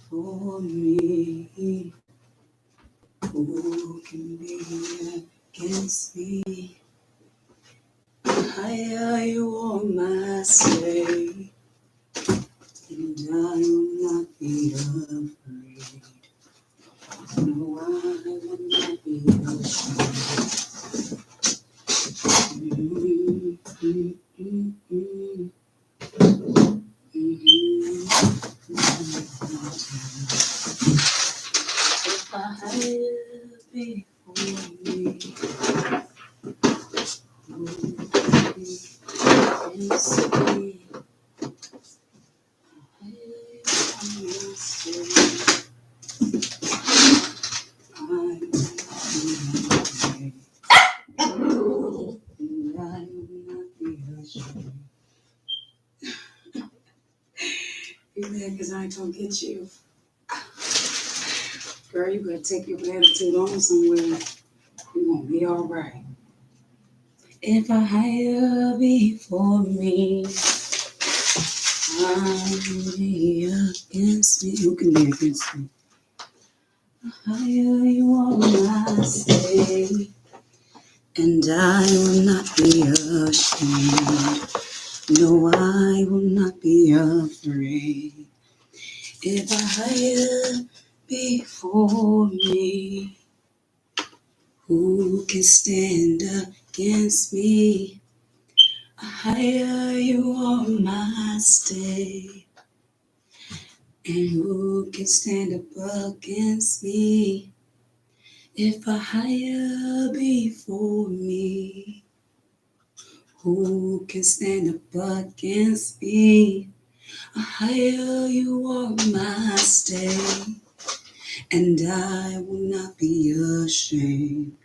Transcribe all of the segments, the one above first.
for me? Who can be against me? Higher you on my stay, and I will not be afraid. No, I will not be ashamed. Mm, mm, mm, mm, mm. If I had before me, who can be against me? You mad because I ain't gonna get you? Girl, you better take your attitude on somewhere. You gonna be alright. If I hire before me, I will be against me. Who can be against me? Higher you on my stay, and I will not be ashamed. No, I will not be afraid. If I hire before me, who can stand against me? I hire you on my stay, and who can stand up against me? If I hire before me, who can stand up against me? I hire you on my stay, and I will not be ashamed.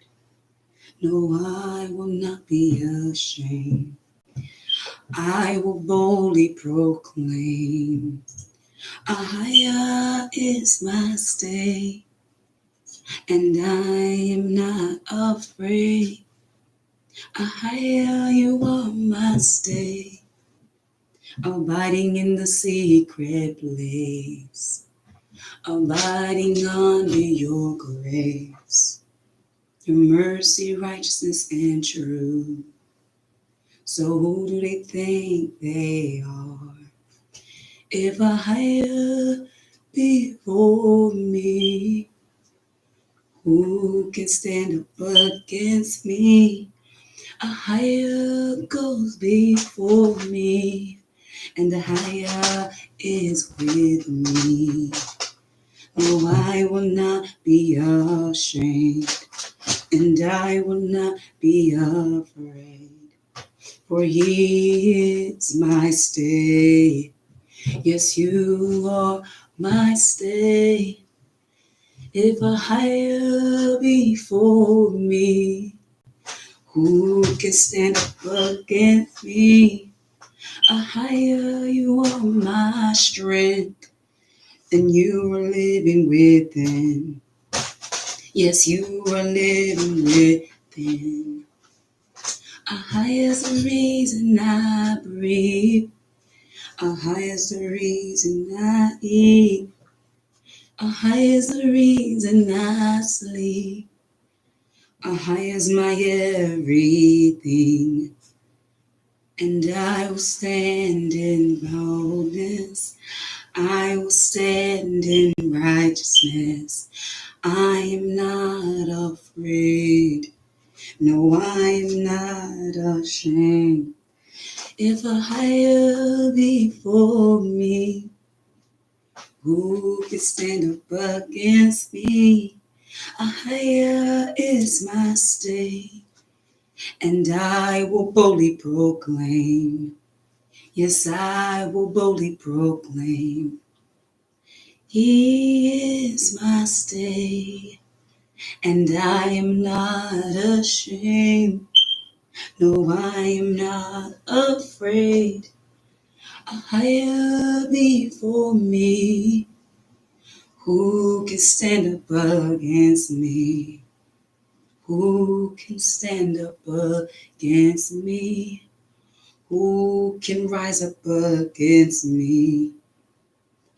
No, I will not be ashamed. I will boldly proclaim, Ahia is my stay, and I am not afraid. Ahia, you are my stay, abiding in the secret place, abiding under your grace, your mercy, righteousness, and truth. So who do they think they are? If a higher before me, who can stand up against me? A higher goes before me, and the higher is with me. No, I will not be ashamed, and I will not be afraid. For he is my stay. Yes, you are my stay. If a higher before me, who can stand up against me? A higher, you are my strength, and you are living within. Yes, you are living within. A higher is the reason I breathe. A higher is the reason I eat. A high is the reason I sleep. A high is my everything. And I will stand in boldness. I will stand in righteousness. I am not afraid. No, I am not ashamed. If a higher before me, who can stand up against me? A higher is my stay, and I will boldly proclaim. Yes, I will boldly proclaim. He is my stay, and I am not ashamed. No, I am not afraid. A higher before me, who can stand up against me? Who can stand up against me? Who can rise up against me?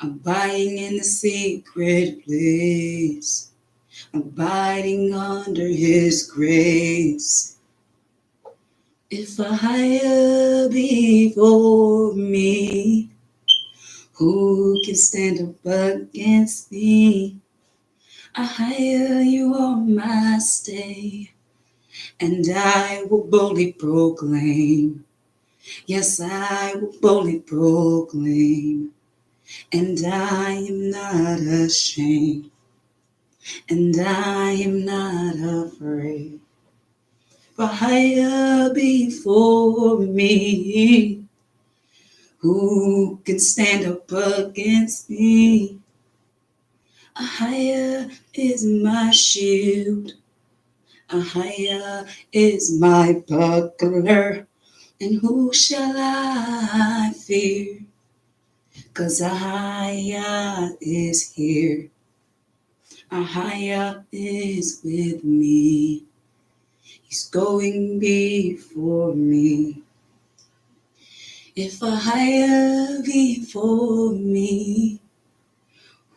abiding in the secret place, abiding under his grace. If a higher before me, who can stand up against me? A higher you are my stay, and I will boldly proclaim. Yes, I will boldly proclaim, and I am not ashamed, and I am not afraid. For higher before me, who can stand up against me? A higher is my shield, a higher is my buckler, and who shall I fear? 'Cause a higher is here, a higher is with me. He's going before me. If a higher before me,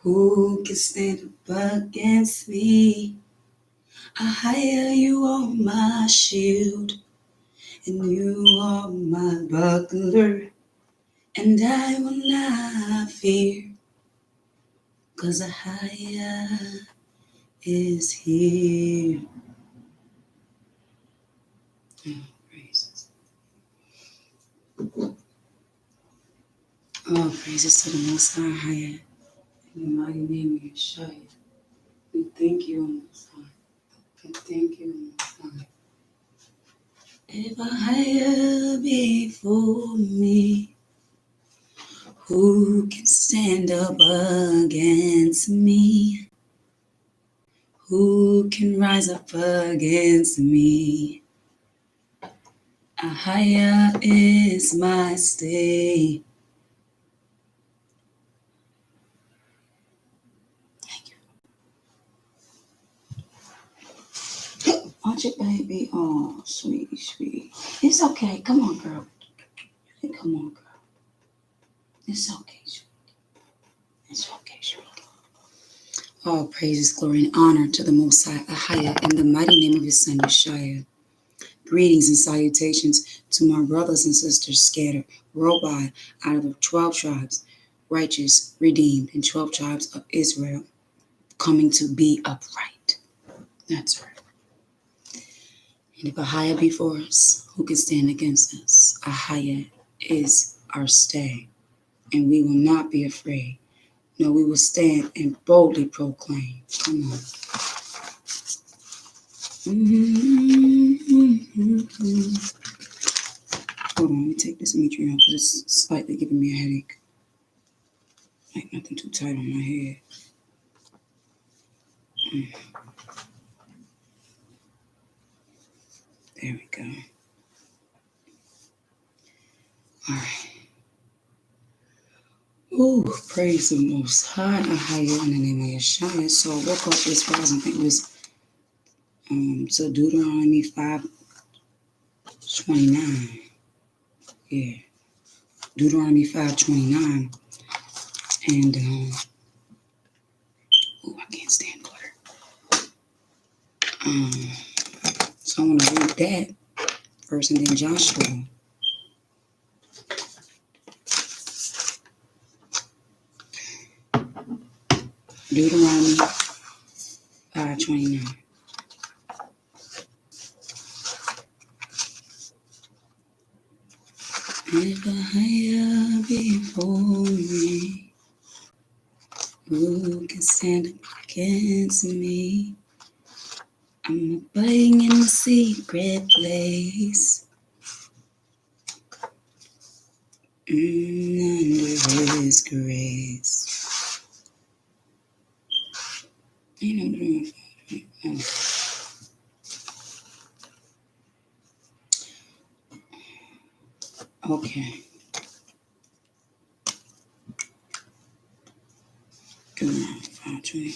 who can stand up against me? A higher you are my shield, and you are my buckler, and I will not fear, 'cause a higher is here. Oh, praises. Oh, praises to the Most High. In the mighty name of Yeshua, we thank you, Most High. We thank you, Most High. If a higher before me, who can stand up against me? Who can rise up against me? A higher is my stay. Thank you. Aren't you, baby? Oh, sweetie, sweetie. It's okay. Come on, girl. Come on, girl. It's okay, sweetie. It's okay, sweetie. All praises, glory, and honor to the Most High, Ahaya, in the mighty name of His Son, Yeshua. Greetings and salutations to my brothers and sisters scattered worldwide out of the 12 tribes, righteous, redeemed, and 12 tribes of Israel, coming to be upright. That's right. And if Ahaya be for us, who can stand against us? Ahaya is our stay, and we will not be afraid. No, we will stand and boldly proclaim. Come on. Hold on, let me take this Metreon because it's slightly giving me a headache. Like nothing too tight on my head. There we go. All right. Ooh, praise the Most High. Ahaya in the name of Yeshua. So I woke up this rising. I think it was so Deuteronomy 5:29. Yeah. Deuteronomy 5:29. And I can't stand glitter. So I want to read that first and then Joshua. Deuteronomy 5:29. If a higher before me, who can stand against me? I'm abiding in the secret place, under His grace. Okay. Good morning, 5:20.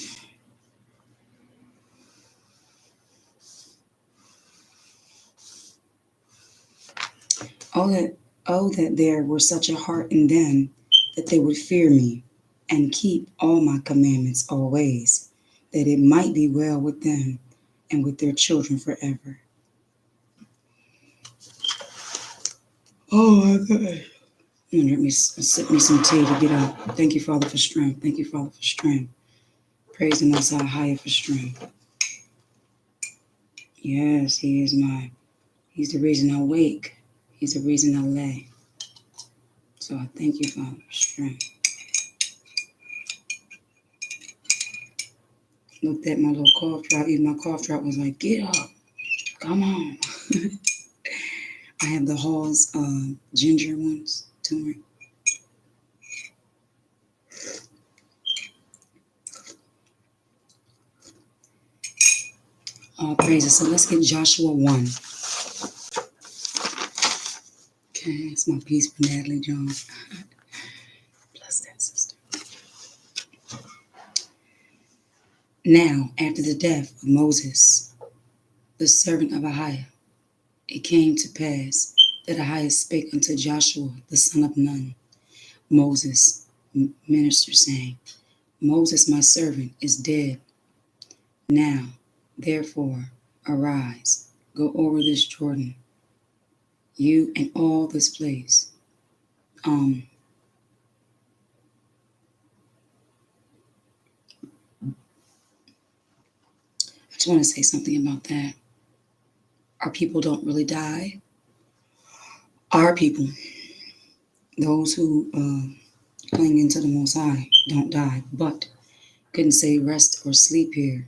Oh, that there were such a heart in them that they would fear me and keep all my commandments always, that it might be well with them and with their children forever. Oh my God. Let me sip me some tea to get up. Thank you, Father, for strength. Thank you, Father, for strength. Praise the Most High for strength. Yes, He's the reason I wake. He's the reason I lay. So I thank you, Father, for strength. Looked at my little cough drop. Even my cough drop was like, get up. Come on. I have the Hall's ginger ones, turmeric. All praises. So let's get Joshua 1. Okay, that's my piece for Natalie John. Bless that sister. Now, after the death of Moses, the servant of Ahiah, it came to pass that Ahiah spake unto Joshua, the son of Nun, Moses' minister, saying, Moses, my servant, is dead. Now, therefore, arise, go over this Jordan, you and all this place. I just want to say something about that. Our people don't really die. Our people, those who cling into the Most High, don't die, but couldn't say rest or sleep here.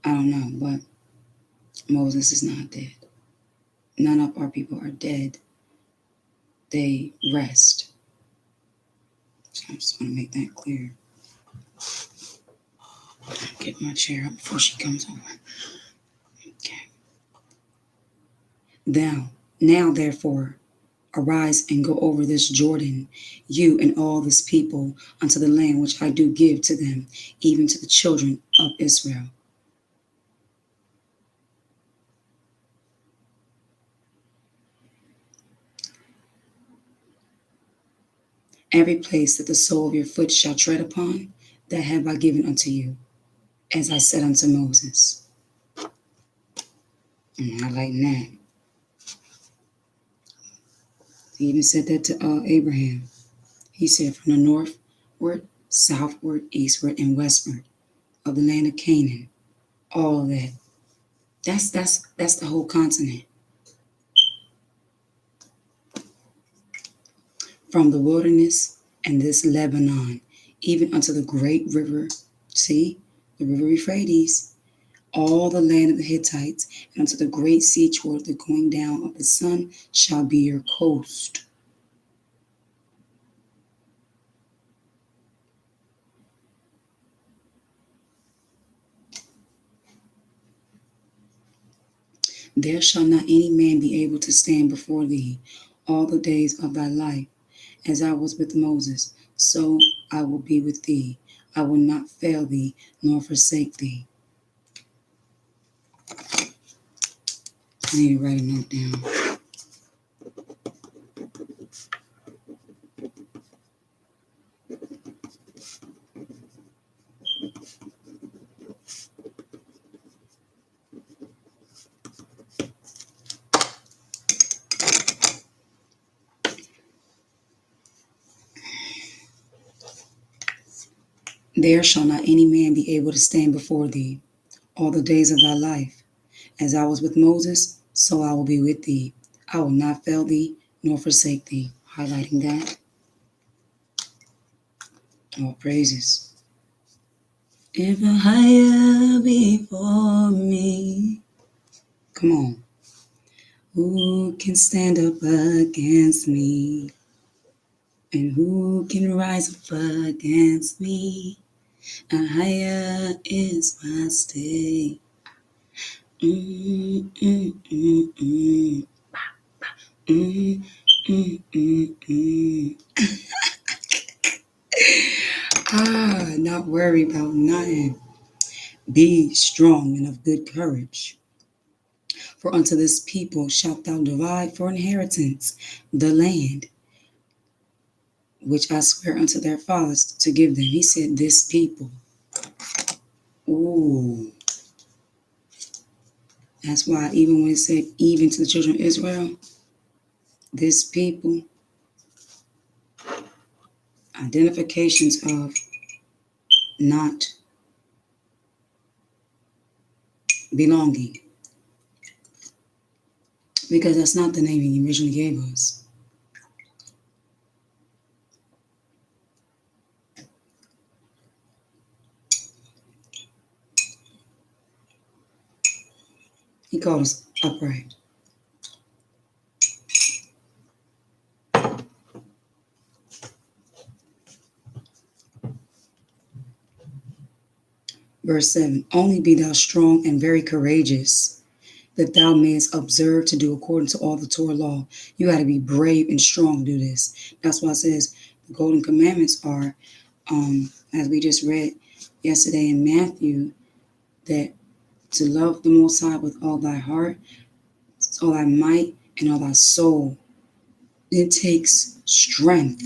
I don't know, but Moses is not dead. None of our people are dead. They rest. So I just want to make that clear. Get my chair up before she comes over. Okay. Now therefore, arise and go over this Jordan, you and all this people, unto the land which I do give to them, even to the children of Israel. Every place that the sole of your foot shall tread upon, that have I given unto you, as I said unto Moses. And I like that. He even said that to Abraham. He said, from the northward, southward, eastward, and westward of the land of Canaan, all of that. That's the whole continent. From the wilderness and this Lebanon, even unto the great river, see, the river Euphrates, all the land of the Hittites, and unto the great sea toward the going down of the sun shall be your coast. There shall not any man be able to stand before thee all the days of thy life. As I was with Moses, so I will be with thee. I will not fail thee nor forsake thee. I need to write a note down. There shall not any man be able to stand before thee all the days of thy life. As I was with Moses, so I will be with thee. I will not fail thee nor forsake thee. Highlighting that. All praises. If a higher before me, come on. Who can stand up against me? And who can rise up against me? A higher is my stay. Mm, mm, mm, mm. Mm, mm, mm, mm. Not worry about nothing. Be strong and of good courage. For unto this people shalt thou divide for inheritance the land which I swear unto their fathers to give them. He said, this people. Ooh. That's why even when it said, even to the children of Israel, this people, identifications of not belonging. Because that's not the name he originally gave us. He called us upright. Verse 7, only be thou strong and very courageous, that thou mayest observe to do according to all the Torah law. You got to be brave and strong to do this. That's why it says the golden commandments are, as we just read yesterday in Matthew, that to love the Most High with all thy heart, all thy might, and all thy soul. It takes strength.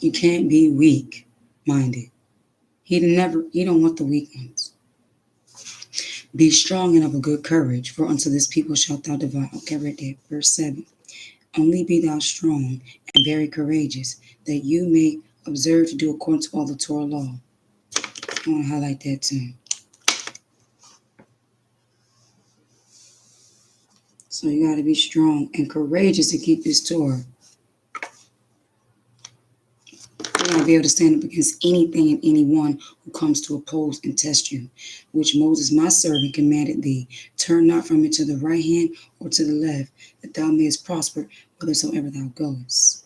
You can't be weak-minded. He don't want the weak ones. Be strong and of a good courage, for unto this people shalt thou divide. Okay, right there, verse 7. Only be thou strong and very courageous, that you may observe to do according to all the Torah law. I want to highlight that too. So you got to be strong and courageous to keep this Torah. You're going to be able to stand up against anything and anyone who comes to oppose and test you, which Moses, my servant, commanded thee. Turn not from it to the right hand or to the left, that thou mayest prosper whithersoever thou goest.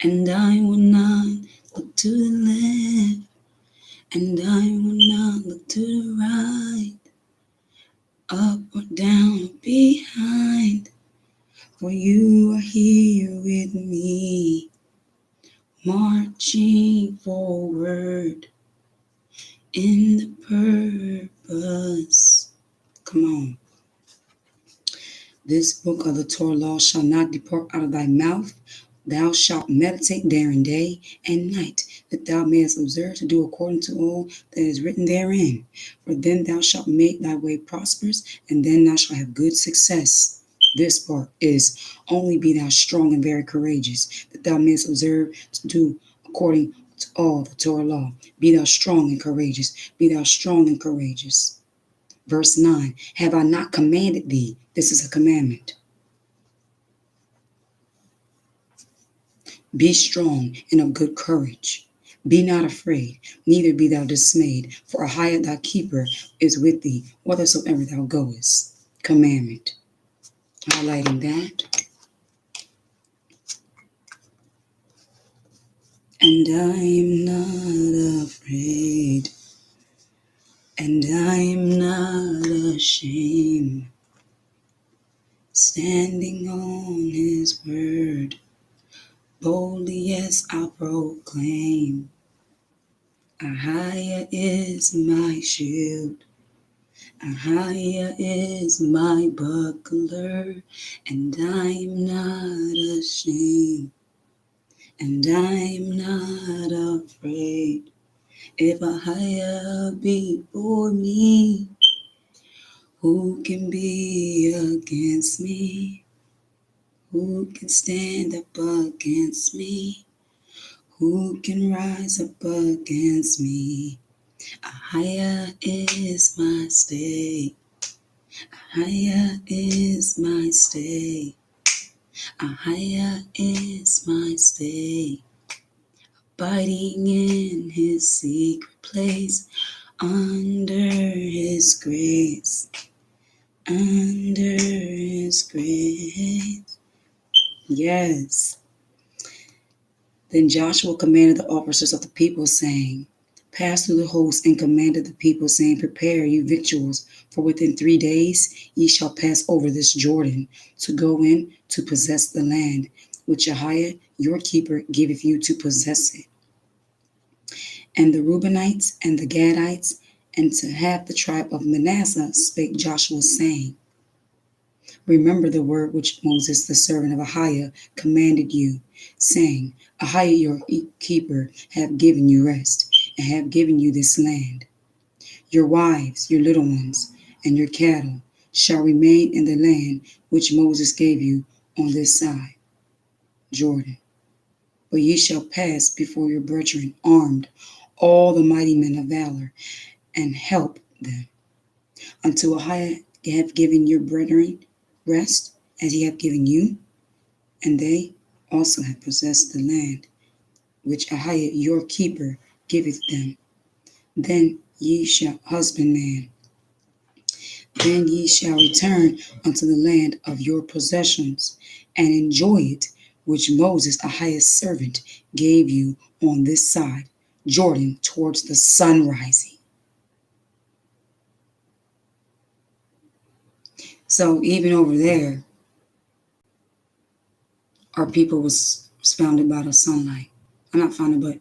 And I will not look to the left, and I will not look to the right, up or down or behind, for you are here with me, marching forward in the purpose. Come on. This book of the Torah law shall not depart out of thy mouth. Thou shalt meditate therein day and night, that thou mayest observe to do according to all that is written therein. For then thou shalt make thy way prosperous, and then thou shalt have good success. This part is, only be thou strong and very courageous, that thou mayest observe to do according to all the Torah law. Be thou strong and courageous. Be thou strong and courageous. Verse 9, have I not commanded thee? This is a commandment. Be strong and of good courage. Be not afraid, neither be thou dismayed, for Ahiah thy keeper is with thee, whithersoever thou goest. Commandment. Highlighting that. And I am not afraid, and I am not ashamed, standing on his word, boldly yes I'll proclaim. Ahiah is my shield, Ahiah is my buckler, and I am not ashamed, and I am not afraid. If Ahiah be for me, who can be against me? Who can stand up against me? Who can rise up against me? Ahiah is my stay. Ahiah is my stay. Ahiah is my stay. Abiding in his secret place, under his grace. Under his grace. Yes. Then Joshua commanded the officers of the people, saying, pass through the host, and commanded the people, saying, prepare you victuals, for within 3 days ye shall pass over this Jordan, to go in to possess the land, which Ahiah your keeper giveth you to possess it. And the Reubenites and the Gadites, and to half the tribe of Manasseh, spake Joshua, saying, remember the word which Moses, the servant of Ahiah, commanded you, saying, Ahijah your keeper have given you rest, and have given you this land. Your wives, your little ones, and your cattle shall remain in the land which Moses gave you on this side, Jordan. But ye shall pass before your brethren armed, all the mighty men of valor, and help them, until Ahijah have given your brethren rest, as he hath given you, and they also have possessed the land which Ahijah your keeper giveth them. Then ye shall husbandman. Then ye shall return unto the land of your possessions, and enjoy it, which Moses, Ahijah's servant, gave you on this side, Jordan, towards the sun rising. So even over there, our people was founded by the sunlight. I'm not founded, but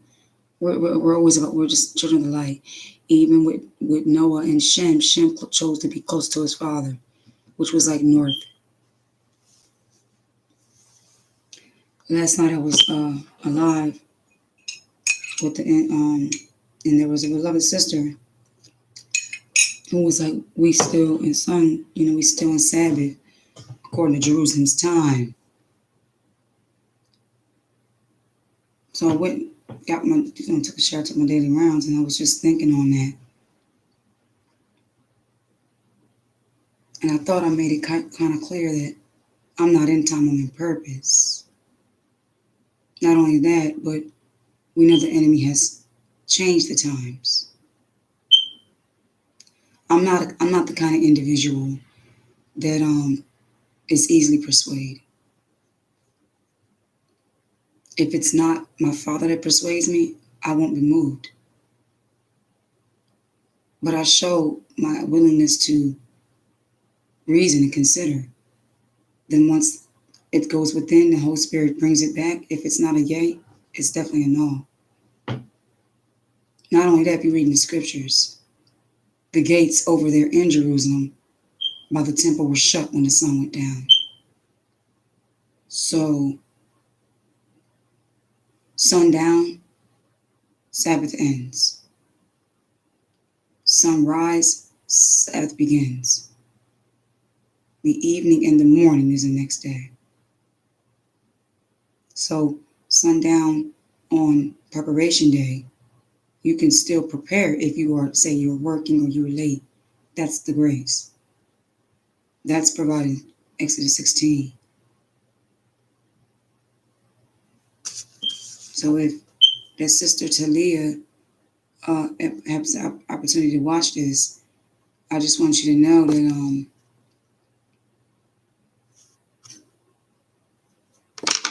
we're always about, we're just children of the light. Even with Noah and Shem chose to be close to his father, which was like north. Last night I was alive with and there was a beloved sister who was like, we still in we still in Sabbath according to Jerusalem's time. So I went, took a shower, took my daily rounds, and I was just thinking on that. And I thought I made it kind of clear that I'm not in time, I'm in purpose. Not only that, but we know the enemy has changed the times. I'm not the kind of individual that is easily persuaded. If it's not my Father that persuades me, I won't be moved. But I show my willingness to reason and consider. Then once it goes within, the Holy Spirit brings it back. If it's not a yay, it's definitely a no. Not only that, if you read in the scriptures, the gates over there in Jerusalem by the temple were shut when the sun went down. So, sundown, Sabbath ends. Sunrise, Sabbath begins. The evening and the morning is the next day. So, sundown on preparation day, you can still prepare if you are, say, you're working or you're late. That's the grace. That's provided Exodus 16. So if that sister Talia has the opportunity to watch this, I just want you to know that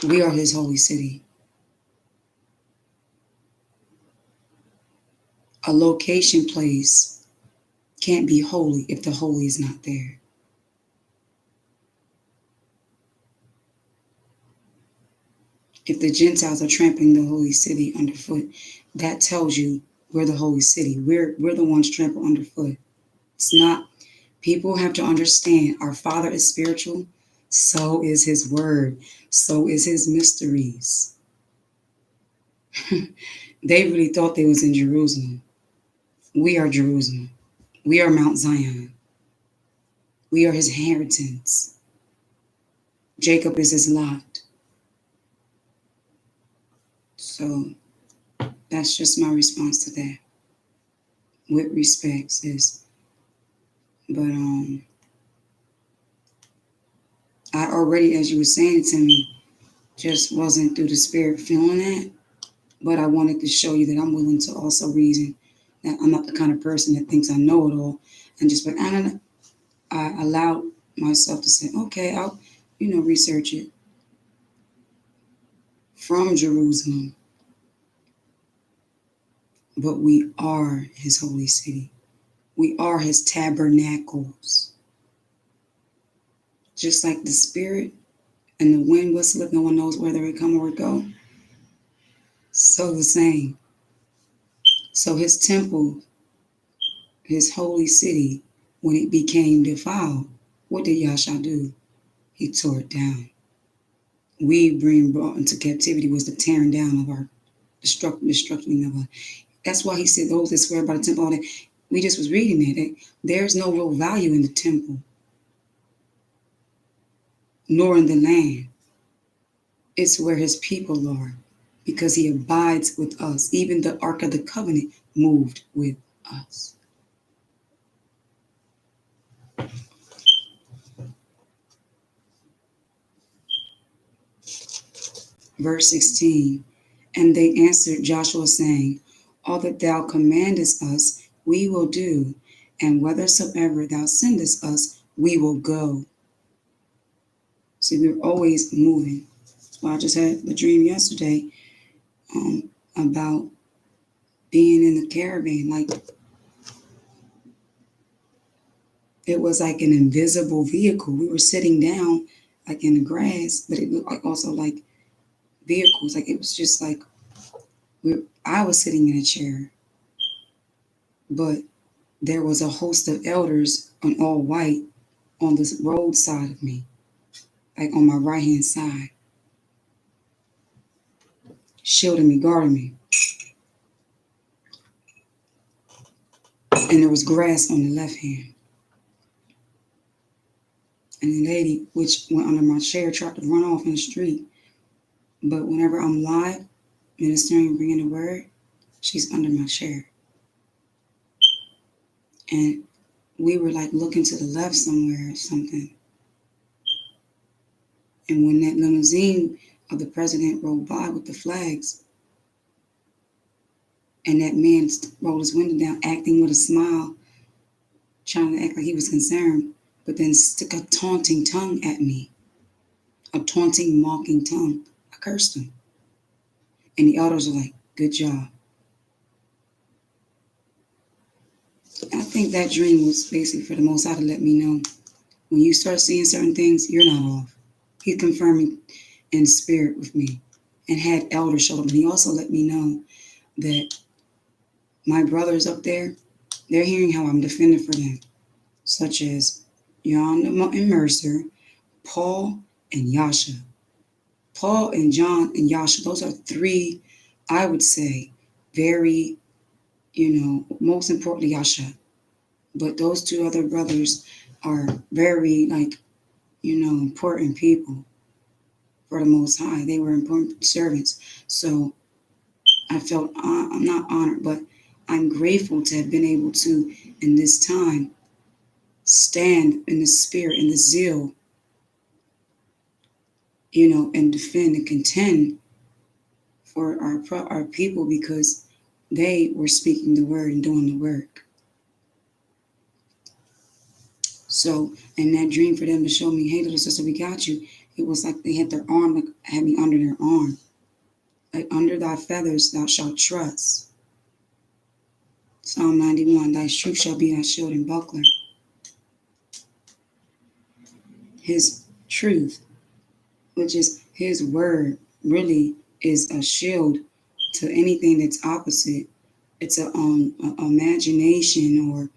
we are his holy city. A location place can't be holy if the holy is not there. If the Gentiles are trampling the holy city underfoot, that tells you we're the holy city. We're the ones trampled underfoot. It's not. People have to understand our Father is spiritual. So is his word. So is his mysteries. They really thought they was in Jerusalem. We are Jerusalem. We are Mount Zion. We are his inheritance. Jacob is his lot. So that's just my response to that. With respect, sis. But I already, as you were saying to me, just wasn't through the spirit feeling that. But I wanted to show you that I'm willing to also reason, that I'm not the kind of person that thinks I know it all. And just, but I allowed myself to say, okay, I'll, research it. From Jerusalem. But we are his holy city. We are his tabernacles. Just like the spirit and the wind whistleth, no one knows whether it come or it go. So the same. So his temple, his holy city, when it became defiled, what did Yahshua do? He tore it down. we bring brought into captivity was the tearing down of our destructing of our. That's why he said those that swear by the temple. All that we just was reading that there's no real value in the temple, nor in the land. It's where his people are, because he abides with us. Even the Ark of the Covenant moved with us. Verse 16, and they answered Joshua, saying, all that thou commandest us, we will do, and whithersoever thou sendest us, we will go. See, we're always moving. That's why I just had the dream yesterday about being in the caravan. Like, it was like an invisible vehicle. We were sitting down, like in the grass, but it looked like also like vehicles. Like, it was just like I was sitting in a chair, but there was a host of elders on all white on the road side of me, like on my right hand side, shielding me, guarding me. And there was grass on the left hand. And the lady, which went under my chair, tried to run off in the street. But whenever I'm live, ministering and bringing the word, she's under my chair. And we were like looking to the left somewhere or something. And when that limousine of the president rolled by with the flags, and that man rolled his window down, acting with a smile, trying to act like he was concerned, but then stuck a taunting tongue at me, a taunting, mocking tongue. I cursed him. And the elders were like, good job. I think that dream was basically for the Most High to let me know, when you start seeing certain things, you're not off. He's confirming in spirit with me, and had elders show up. And he also let me know that my brothers up there, they're hearing how I'm defending for them, such as John and Mercer, Paul and Yasha. Paul and John and Yasha, those are three, I would say, very, most importantly Yasha. But those two other brothers are very, important people for the Most High. They were important servants. So I felt, I'm not honored, but I'm grateful to have been able to, in this time, stand in the spirit, in the zeal, and defend and contend for our people, because they were speaking the word and doing the work. So, in that dream, for them to show me, hey, little sister, we got you, it was like they had their arm, like had me under their arm. Like, under thy feathers thou shalt trust. Psalm 91, thy truth shall be thy shield and buckler. His truth, which is his word, really is a shield to anything that's opposite. It's a imagination or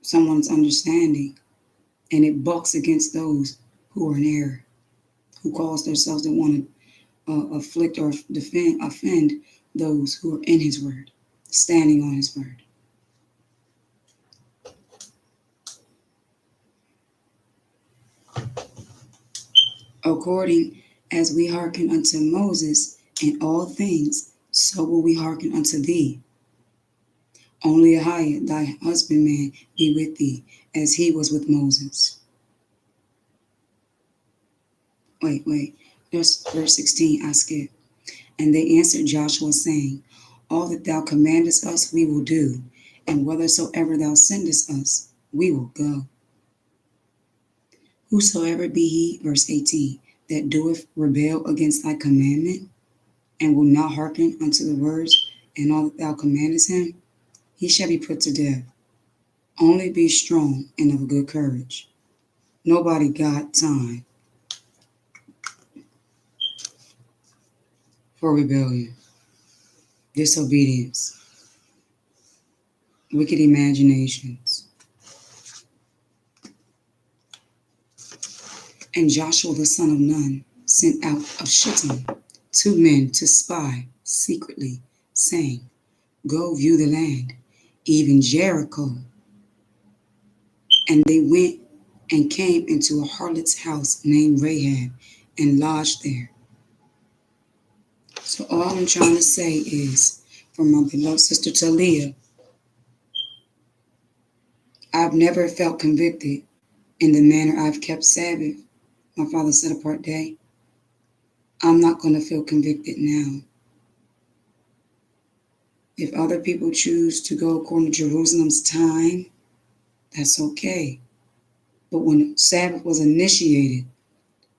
someone's understanding, and it bucks against those who are in error, who cause themselves to want to afflict or offend those who are in his word, standing on his word. According as we hearken unto Moses in all things, so will we hearken unto thee. Only Ahiah, thy husbandman, be with thee, as he was with Moses. Wait. There's verse 16, I skip. And they answered Joshua, saying, all that thou commandest us, we will do, and whithersoever thou sendest us, we will go. Whosoever be he, verse 18, that doeth rebel against thy commandment, and will not hearken unto the words and all that thou commandest him, he shall be put to death. Only be strong and of good courage. Nobody got time for rebellion, disobedience, wicked imaginations. And Joshua the son of Nun sent out of Shittim 2 men to spy secretly, saying, Go view the land, even Jericho. And they went and came into a harlot's house named Rahab and lodged there. So all I'm trying to say is, for my beloved sister Talia, I've never felt convicted in the manner I've kept Sabbath, my Father's set apart day. I'm not going to feel convicted now. If other people choose to go according to Jerusalem's time, that's okay. But when Sabbath was initiated,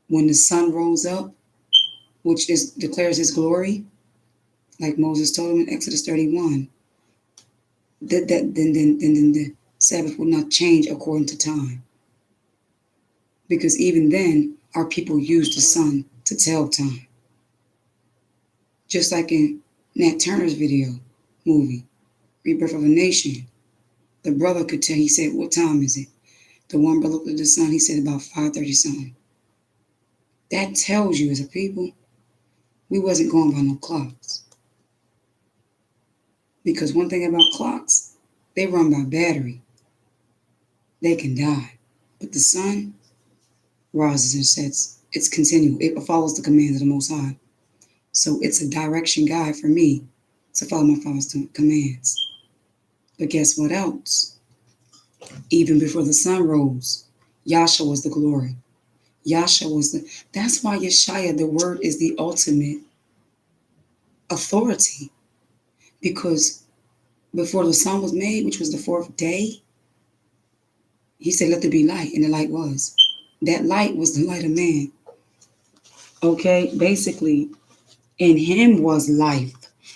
when the sun rose up, which declares his glory, like Moses told him in Exodus 31, then the Sabbath would not change according to time. Because even then, our people used the sun to tell time. Just like in Nat Turner's movie, Rebirth of a Nation, the brother could tell, he said, what time is it? The one brother looked at the sun, he said about 5:30 something. That tells you as a people, we wasn't going by no clocks. Because one thing about clocks, they run by battery. They can die. But the sun rises and sets. It's continual. It follows the commands of the Most High. So it's a direction guide for me to follow my Father's commands. But guess what else? Even before the sun rose, Yahshua was the glory. Yahshua was that's why Yeshaya, the word, is the ultimate authority. Because before the sun was made, which was the 4th day, he said, let there be light, and the light was. That light was the light of man. Okay, basically, in him was life,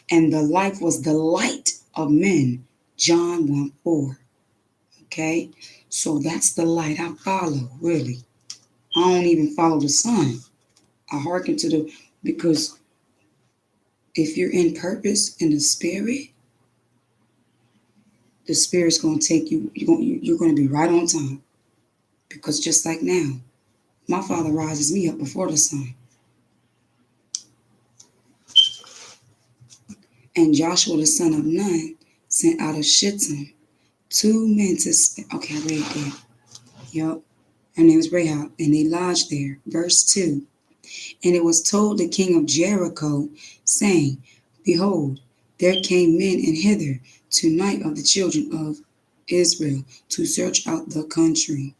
and the life was the light of men. John 1:4. Okay, so that's the light I follow, really. I don't even follow the sun. I hearken to because if you're in purpose in the spirit's going to take you, you're going to be right on time. Because just like now, my Father rises me up before the sun. And Joshua the son of Nun sent out of Shittim 2 men to okay, I read that. Yup. Her name was Rahab, and they lodged there. Verse 2. And it was told the king of Jericho, saying, Behold, there came men in hither tonight of the children of Israel to search out the country.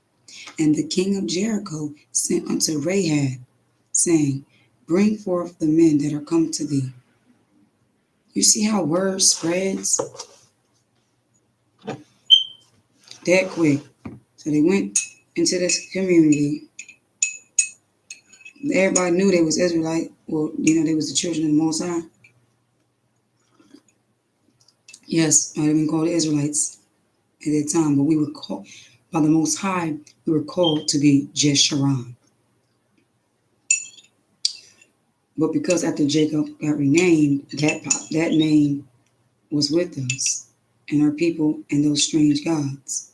And the king of Jericho sent unto Rahab, saying, Bring forth the men that are come to thee. You see how word spreads? That quick. So they went into this community. Everybody knew they was Israelite. Well, they was the children of the Most High. Yes, might have been called Israelites at that time, but we were called by the Most High. We were called to be Jeshurun. But because after Jacob got renamed, that name was with us and our people and those strange gods.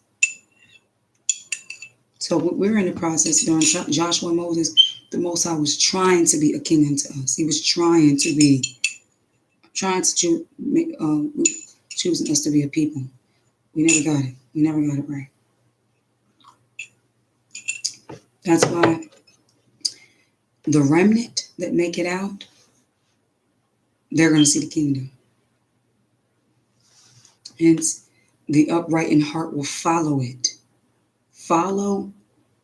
So we're in the process during Joshua and Moses. The Most High was trying to be a king unto us. He was trying to choosing us to be a people. We never got it. We never got it right. That's why the remnant that make it out, they're going to see the kingdom. Hence, the upright in heart will follow it. Follow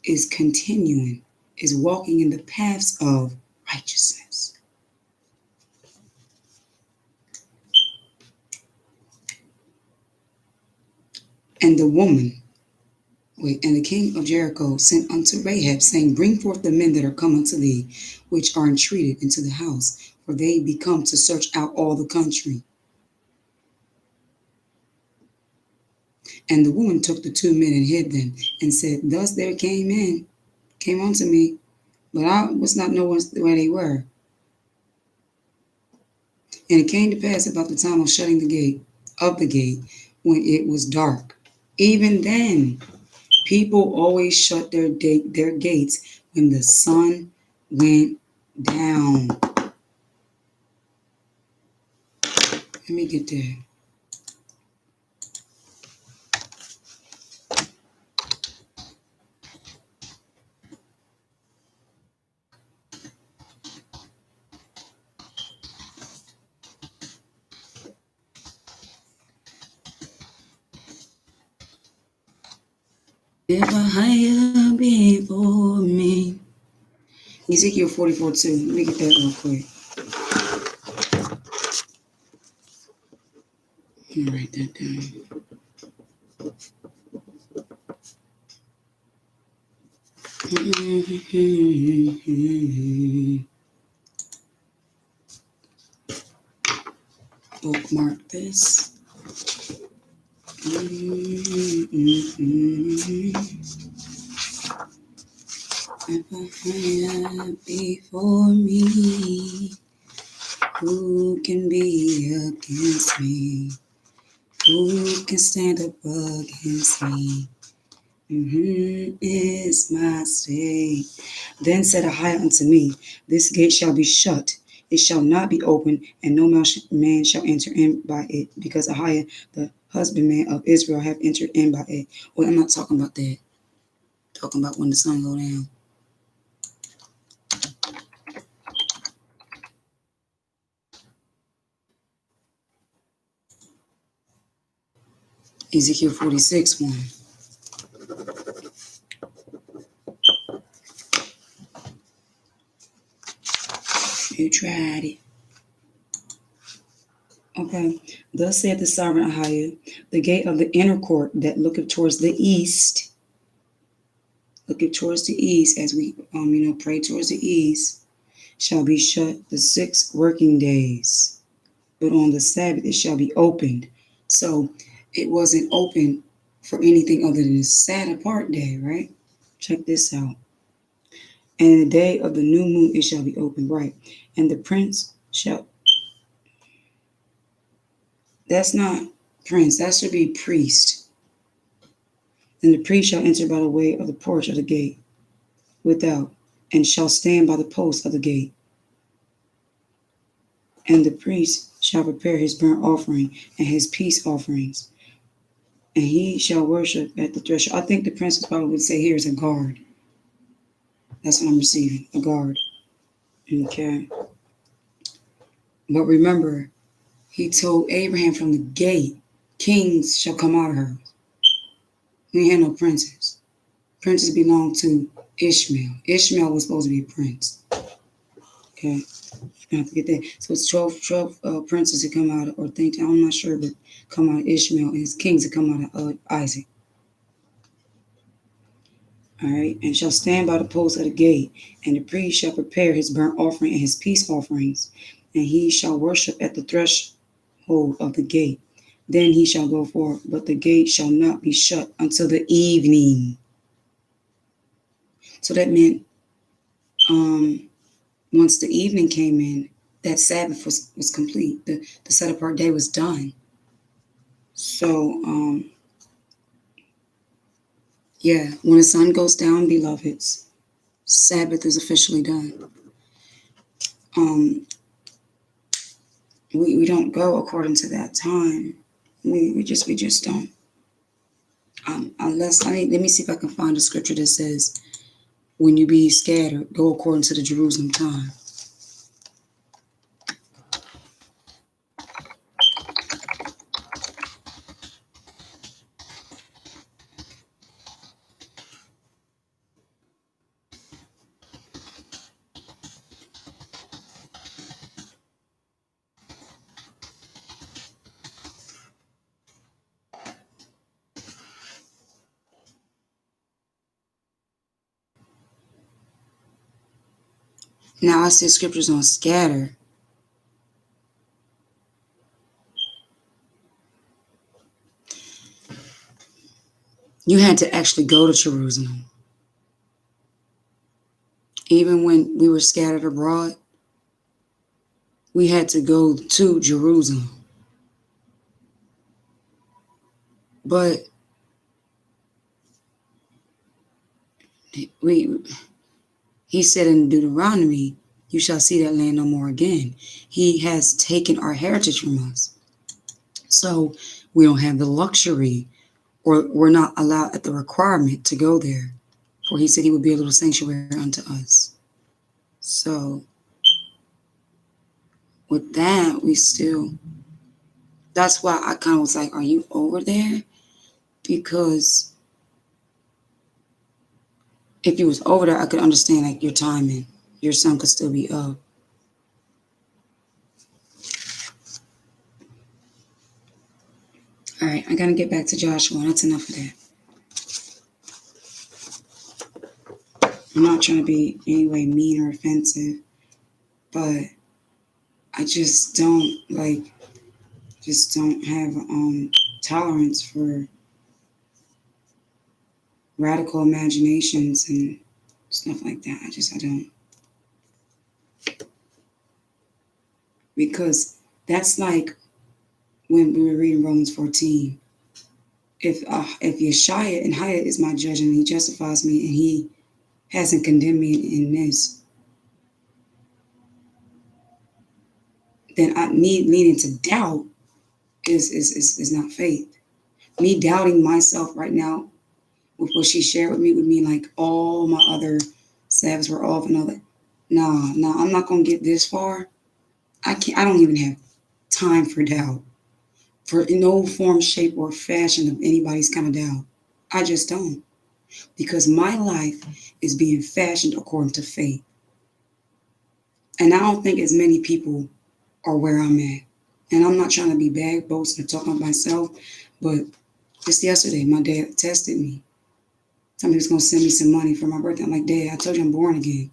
is continuing, is walking in the paths of righteousness. And the king of Jericho sent unto Rahab, saying, Bring forth the men that are come unto thee, which are entreated into the house, for they be come to search out all the country. And the woman took the 2 men and hid them, and said, Thus there came unto me, but I was not know where they were. And it came to pass about the time of shutting the gate, when it was dark. Even then, people always shut their gates when the sun went down. Let me get there. Ever higher before me. Ezekiel 44:2. Let me get that real quick. Let me write that down. Bookmark this. Ever higher before me. Who can be against me? Who can stand up against me? Is my stay. Then said Ahiah unto me, this gate shall be shut, it shall not be opened, and no man shall enter in by it, because Ahiah, the husbandman of Israel, have entered in by it. Well, I'm not talking about that. I'm talking about when the sun go down. Ezekiel 46:1. You tried it. Okay. Thus saith the sovereign Ahiah, the gate of the inner court that looketh towards the east, as we pray towards the east, shall be shut the 6 working days, but on the Sabbath it shall be opened. So it wasn't open for anything other than the set apart day, right? Check this out. And the day of the new moon it shall be opened, right? And the prince shall. That's not prince. That should be priest. And the priest shall enter by the way of the porch of the gate without, and shall stand by the post of the gate. And the priest shall prepare his burnt offering and his peace offerings, and he shall worship at the threshold. I think the prince probably would say here is a guard. That's what I'm receiving, a guard. Okay. But remember, he told Abraham from the gate, kings shall come out of her. We ain't had no princes. Princes belong to Ishmael. Ishmael was supposed to be a prince. Okay. You have to get that. So it's 12 princes that come out of, or think, I'm not sure, but come out of Ishmael, and his kings that come out of Isaac. All right. And shall stand by the post of the gate, and the priest shall prepare his burnt offering and his peace offerings, and he shall worship at the threshold of the gate. Then he shall go forth, but the gate shall not be shut until the evening. So that meant once the evening came in, that Sabbath was complete. The set apart day was done. So, when the sun goes down, beloveds, Sabbath is officially done. We don't go according to that time. We just don't. Let me see if I can find a scripture that says, when you be scattered, go according to the Jerusalem time. Now I see scriptures on scatter. You had to actually go to Jerusalem. Even when we were scattered abroad, we had to go to Jerusalem. But He said in Deuteronomy, you shall see that land no more again. He has taken our heritage from us. So we don't have the luxury, or we're not allowed at the requirement to go there. For he said he would be a little sanctuary unto us. So with that, that's why I kind of was like, are you over there? Because if you was over there, I could understand like your timing. Your son could still be up. All right, I got to get back to Joshua. That's enough of that. I'm not trying to be anyway mean or offensive, but I just don't have tolerance for radical imaginations and stuff like that. I don't. Because that's like when we were reading Romans 14. If Yeshua and Haya is my judge and he justifies me and he hasn't condemned me in this, then me needing to doubt is not faith. Me doubting myself right now with what she shared with me would mean like all my other Sabbaths were off and all that. Nah, I'm not gonna get this far. I don't even have time for doubt. For no form, shape, or fashion of anybody's kind of doubt. I just don't. Because my life is being fashioned according to faith. And I don't think as many people are where I'm at. And I'm not trying to be bad, boasting, or talking about myself, but just yesterday, my dad texted me. Told me he was going to send me some money for my birthday. I'm like, Dad, I told you I'm born again.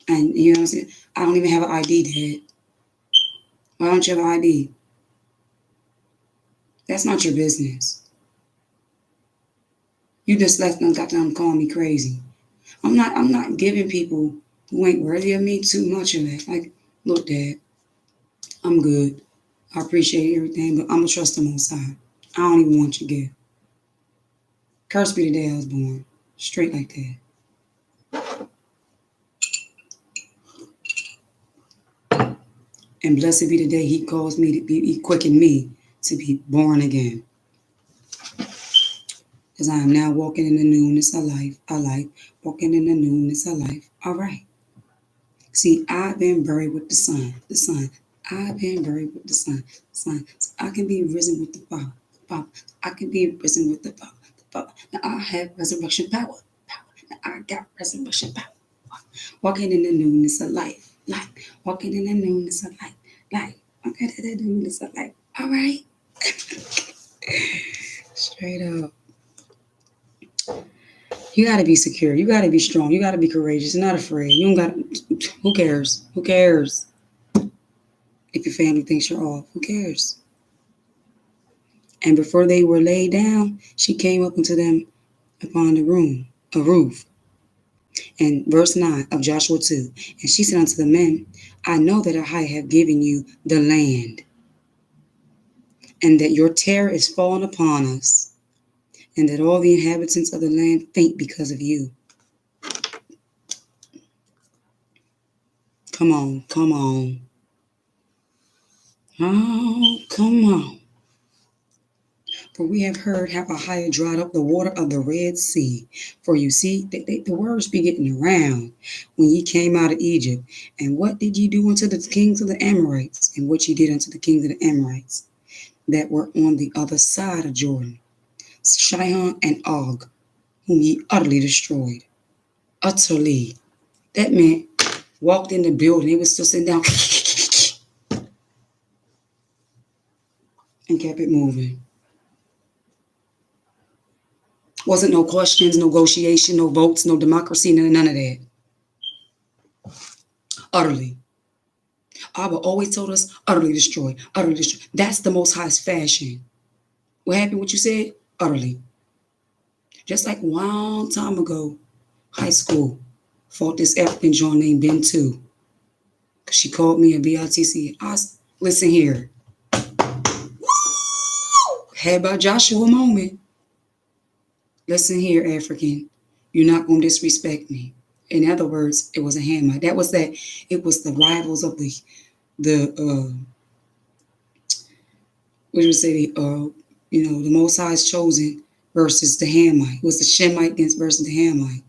And you know what I'm saying? I don't even have an ID, Dad. Why don't you have an ID? That's not your business. You just let them got them call me crazy. I'm not giving people who ain't worthy of me too much of that. Like, look, Dad, I'm good. I appreciate everything, but I'm gonna trust the Most High. I don't even want your gift. Cursed be the day I was born. Straight like that. And blessed be the day he caused me to be, he quickened me to be born again. Because I am now walking in the newness of life. Walking in the newness of life. All right. See, I've been buried with the Son. I've been buried with the Son. So I can be risen with the Father. I can be risen with the Father. Now I have resurrection power. Now I got resurrection power. Walking in the newness of life. Walking in the newness of life. Walking in the newness of life. All right. Straight up. You got to be secure. You got to be strong. You got to be courageous. Not afraid. You don't got. Who cares? Who cares? If your family thinks you're off, who cares? And before they were laid down, she came up unto them upon a roof. And verse 9 of Joshua 2. And she said unto the men, I know that I have given you the land, and that your terror is fallen upon us, and that all the inhabitants of the land faint because of you. Come on. Oh, come on. For we have heard how Ahijah dried up the water of the Red Sea. For you see, the words be getting around when ye came out of Egypt. And what did ye do unto the kings of the Amorites? And what ye did unto the kings of the Amorites that were on the other side of Jordan? Sihon and Og, whom ye utterly destroyed. Utterly. That meant walked in the building. He was still sitting down and kept it moving. Wasn't no questions, no negotiation, no votes, no democracy, none of that. Utterly. Abba always told us, utterly destroy, utterly destroy. That's the Most High's fashion. What happened, what you said? Utterly. Just like a long time ago, high school, fought this African joint named Ben 2. Because she called me a BITC. Listen here. Had about Joshua moment. Listen here, African. You're not going to disrespect me. In other words, it was a Hamite. That was that. It was the rivals of the what do you say? The Most High's chosen versus the Hamite. It was the Shemite versus the Hamite.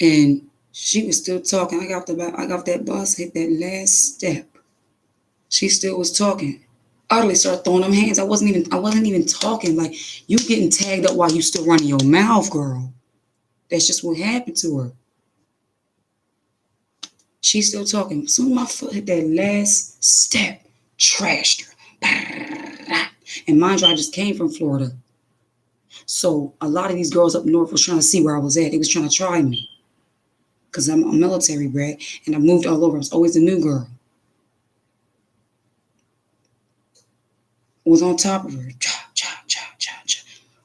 And she was still talking. I got off that bus, hit that last step. She still was talking. Utterly started throwing them hands. I wasn't even talking. Like, you getting tagged up while you still running your mouth, girl. That's just what happened to her. She's still talking. As soon as my foot hit that last step, trashed her. And mind you, I just came from Florida. So a lot of these girls up north was trying to see where I was at. They was trying to try me. Because I'm a military brat and I moved all over. I was always the new girl. Was on top of her.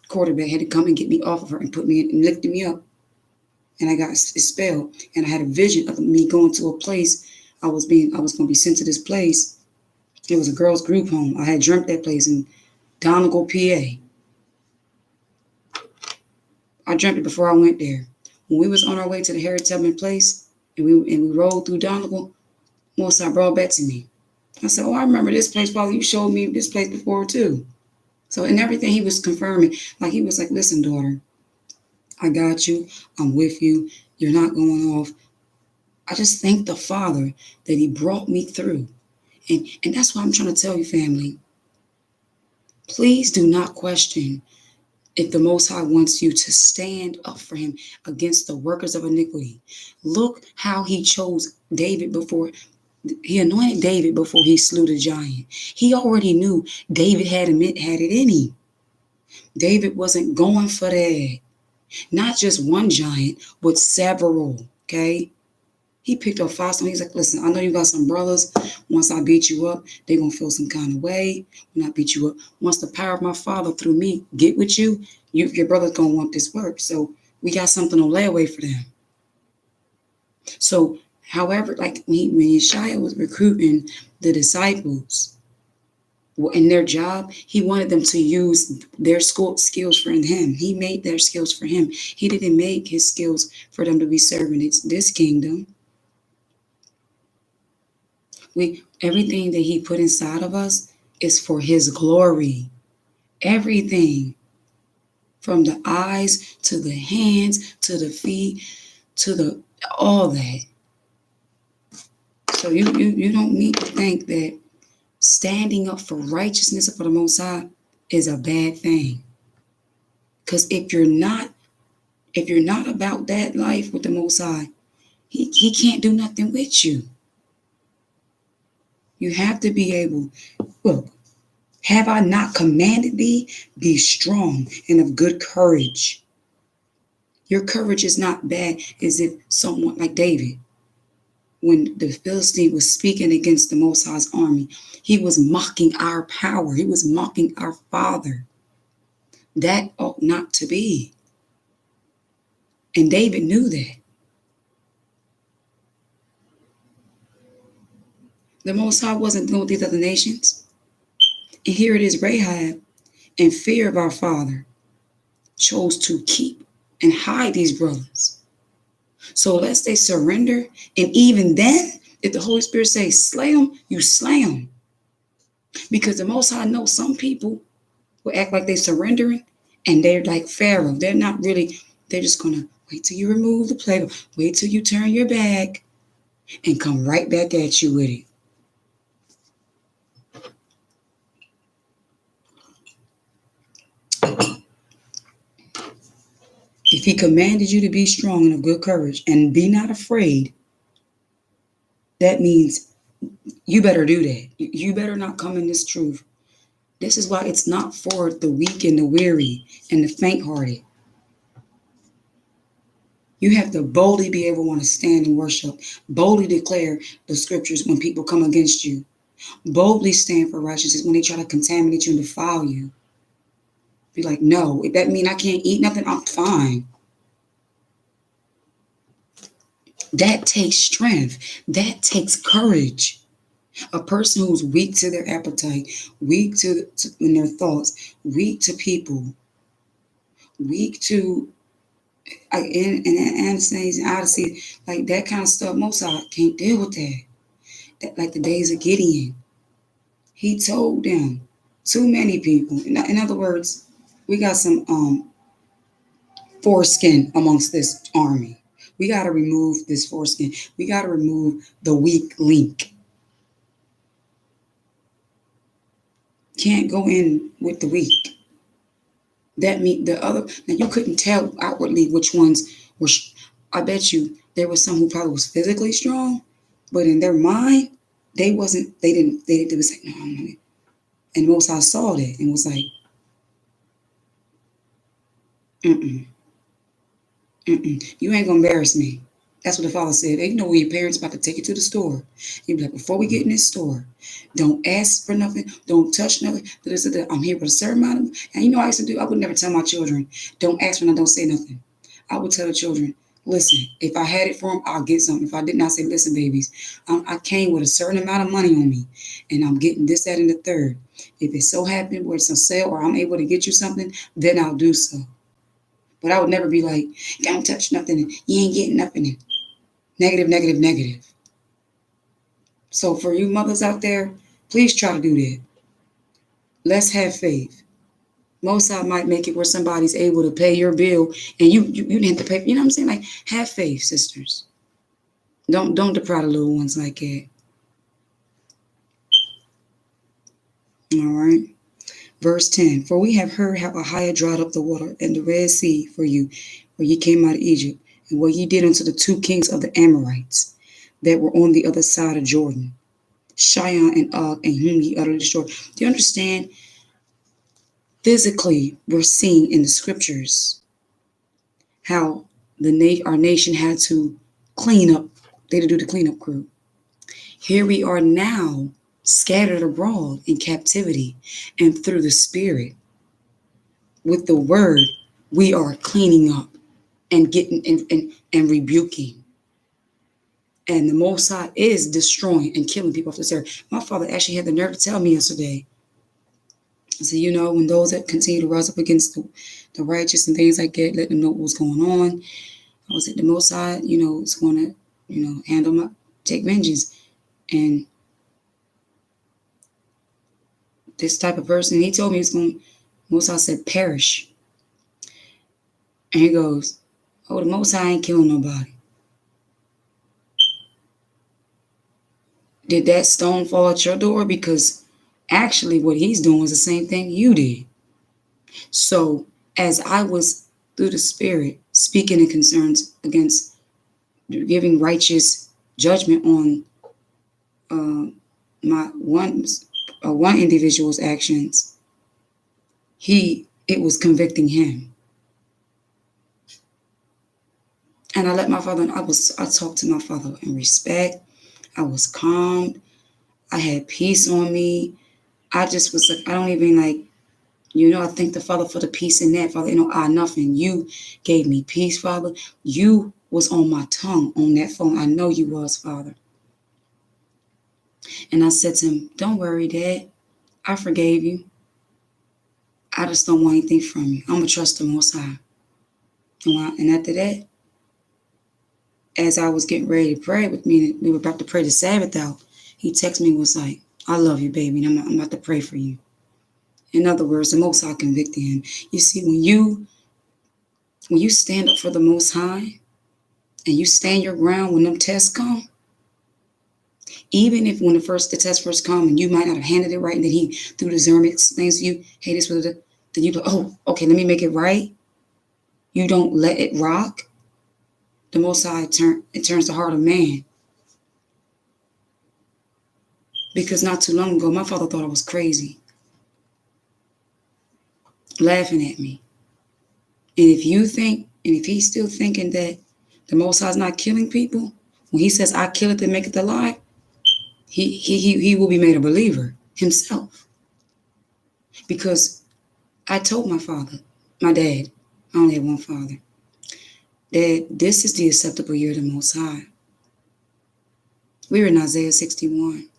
Quarterback had to come and get me off of her and put me in and lifted me up. And I got expelled. And I had a vision of me going to a place. I was going to be sent to this place. It was a girls' group home. I had dreamt that place in Donegal, PA. I dreamt it before I went there. When we was on our way to the Harriet Tubman place and we rode through Donegal, Most High brought back to me. I said, I remember this place. Probably you showed me this place before too. So in everything he was confirming, like he was like, listen, daughter, I got you. I'm with you. You're not going off. I just thank the Father that he brought me through. And that's why I'm trying to tell you, family, please do not question if the Most High wants you to stand up for him against the workers of iniquity. Look how he chose David before. He anointed David before he slew the giant. He already knew David had it in him. David wasn't going for that. Not just one giant, but several, okay? He picked up 5 stones. He's like, listen, I know you got some brothers. Once I beat you up, they're going to feel some kind of way. When I beat you up, once the power of my Father through me get with you, your brother's going to want this work. So we got something on layaway for them. So, however, like when Yeshua was recruiting the disciples in their job, he wanted them to use their skills for him. He made their skills for him. He didn't make his skills for them to be serving this kingdom. Everything that he put inside of us is for his glory. Everything. From the eyes to the hands to the feet to all that. So you don't need to think that standing up for righteousness for the Most High is a bad thing. Because if you're not about that life with the Most High, he can't do nothing with you. You have to be able, look, have I not commanded thee? Be strong and of good courage. Your courage is not bad as if someone like David, when the Philistine was speaking against the Most High's army, he was mocking our power. He was mocking our Father. That ought not to be. And David knew that. The Most High wasn't doing with these other nations. And here it is, Rahab, in fear of our Father, chose to keep and hide these brothers. So lest they surrender, and even then, if the Holy Spirit says slay them, you slay them. Because the Most High knows some people will act like they're surrendering, and they're like Pharaoh. They're not really, they're just going to wait till you remove the plate, wait till you turn your back, and come right back at you with it. If he commanded you to be strong and of good courage and be not afraid, that means you better do that. You better not come in this truth. This is why it's not for the weak and the weary and the faint-hearted. You have to boldly be able to want to stand and worship, boldly declare the scriptures when people come against you, boldly stand for righteousness when they try to contaminate you and defile you. Be like, no, if that means I can't eat nothing, I'm fine. That takes strength. That takes courage. A person who's weak to their appetite, weak in their thoughts, weak to people, weak to In Anastasia and Odyssey, like that kind of stuff, Mozart can't deal with that. Like the days of Gideon, he told them, too many people. In other words, we got some foreskin amongst this army. We got to remove this foreskin. We got to remove the weak link. Can't go in with the weak. That mean the other. Now you couldn't tell outwardly which ones were. I bet you there was some who probably was physically strong, but in their mind, they wasn't. They didn't. They was like, no, I'm not. And Moses saw that and was like, mm-mm, you ain't gonna embarrass me. That's what the father said. They know when your parents about to take you to the store. You'd be like, before we get in this store, don't ask for nothing, don't touch nothing. I'm here with a certain amount of, and you know what I used to do? I would never tell my children, don't ask for nothing, don't say nothing. I would tell the children, listen, if I had it for them, I'll get something. If I didn't, I'll say, listen, babies, I came with a certain amount of money on me, and I'm getting this, that, and the third. If it so happened where it's a sale or I'm able to get you something, then I'll do so. But I would never be like, don't touch nothing, you ain't getting nothing. Negative, negative, negative. So for you mothers out there, please try to do that. Let's have faith. Most I might make it where somebody's able to pay your bill and you didn't have to pay. You know what I'm saying? Like, have faith, sisters. Don't deprive the little ones like that. All right. Verse 10. For we have heard how Ahiah dried up the water and the Red Sea for you, where ye came out of Egypt, and what ye did unto the two kings of the Amorites that were on the other side of Jordan, Sihon and Og, and whom ye utterly destroyed. Do you understand? Physically, we're seeing in the scriptures how our nation had to clean up. They had to do the cleanup crew. Here we are now, scattered abroad in captivity, and through the Spirit, with the word, we are cleaning up and getting and rebuking. And the Most High is destroying and killing people off this earth. My father actually had the nerve to tell me yesterday. So, when those that continue to rise up against the righteous and things like that, let them know what's going on. I was at the Most High, it's going to, take vengeance. And this type of person, he told me Most High said, perish. And he goes, oh, the Most High ain't killing nobody. Did that stone fall at your door? Because actually what he's doing is the same thing you did. So as I was through the Spirit speaking in concerns against giving righteous judgment on my one individual's actions, it was convicting him. And I let my father, I talked to my father in respect. I was calm. I had peace on me. I just was like, I don't even like, I thank the Father for the peace in that, Father. Nothing. You gave me peace, Father. You was on my tongue on that phone. I know you was, Father. And I said to him, don't worry, Dad. I forgave you. I just don't want anything from you. I'm going to trust the Most High. And after that, as I was getting ready to pray with me, we were about to pray the Sabbath out, he texted me and was like, I love you, baby, and I'm about to pray for you. In other words, the Most High convicted him. You see, when you stand up for the Most High and you stand your ground when them tests come, even if when the test first come and you might not have handled it right, and then he through discernment explains to you, hey, this was then you go, oh, okay, let me make it right. You don't let it rock. The Most High turns the heart of man. Because not too long ago, my father thought I was crazy, laughing at me. And if he's still thinking that the Most High is not killing people, when he says, I kill it to make it alive, he will be made a believer himself. Because I told my dad, I only have one father, that this is the acceptable year of the Most High. We're in Isaiah 61.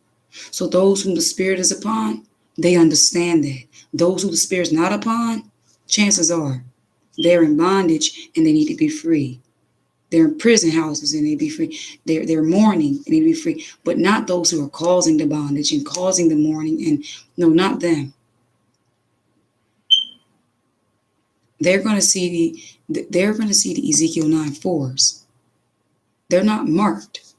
So those whom the Spirit is upon, they understand that. Those who the Spirit is not upon, chances are They're in bondage and they need to be free. They're in prison houses and they need to be free. They're mourning and they need to be free. But not those who are causing the bondage and causing the mourning. And no, not them. They're going to see the Ezekiel 9:4s. They're not marked.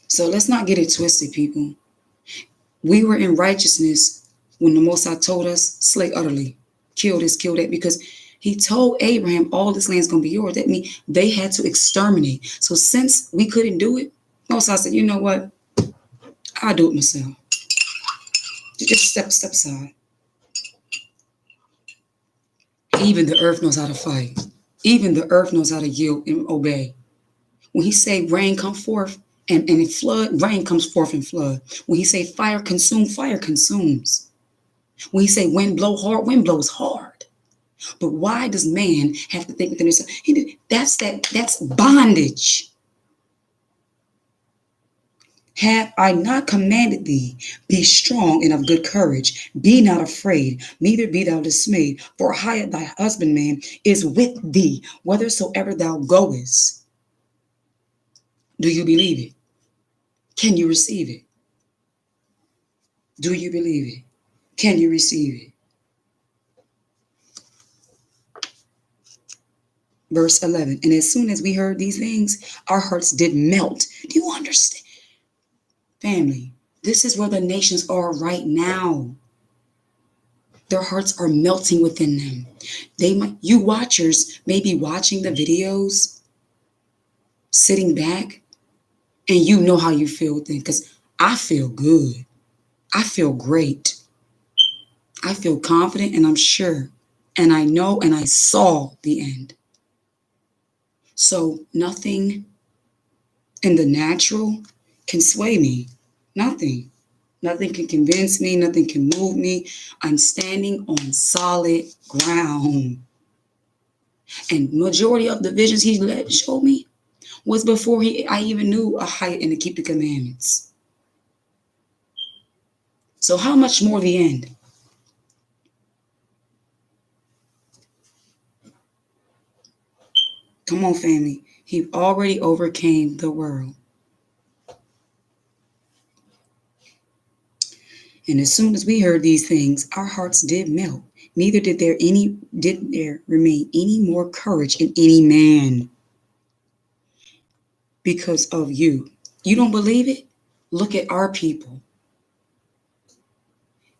So let's not get it twisted, people. We were in righteousness when the Most High told us, slay utterly, kill this, kill that, because he told Abraham, all this land's going to be yours. That means they had to exterminate. So since we couldn't do it, Most High said, you know what? I'll do it myself. Just step aside. Even the earth knows how to fight. Even the earth knows how to yield and obey. When he say rain come forth and flood, rain comes forth and flood. When he say fire consumes. When he say wind blow hard, wind blows hard. But why does man have to think within himself? That's bondage. Have I not commanded thee? Be strong and of good courage. Be not afraid, neither be thou dismayed. For Hiah thy husbandman is with thee, whithersoever thou goest. Do you believe it? Can you receive it? Do you believe it? Can you receive it? Verse 11. And as soon as we heard these things, our hearts did melt. Do you understand? Family, this is where the nations are right now. Their hearts are melting within them. You watchers may be watching the videos, sitting back, and you know how you feel within. Because I feel good. I feel great. I feel confident and I'm sure. And I know and I saw the end. So nothing in the natural can sway me. Nothing. Nothing can convince me. Nothing can move me. I'm standing on solid ground. And majority of the visions he showed me was before I even knew a height and to keep the commandments. So how much more the end? Come on, family. He already overcame the world. And as soon as we heard these things, our hearts did melt. Neither did there remain any more courage in any man because of you. You don't believe it? Look at our people.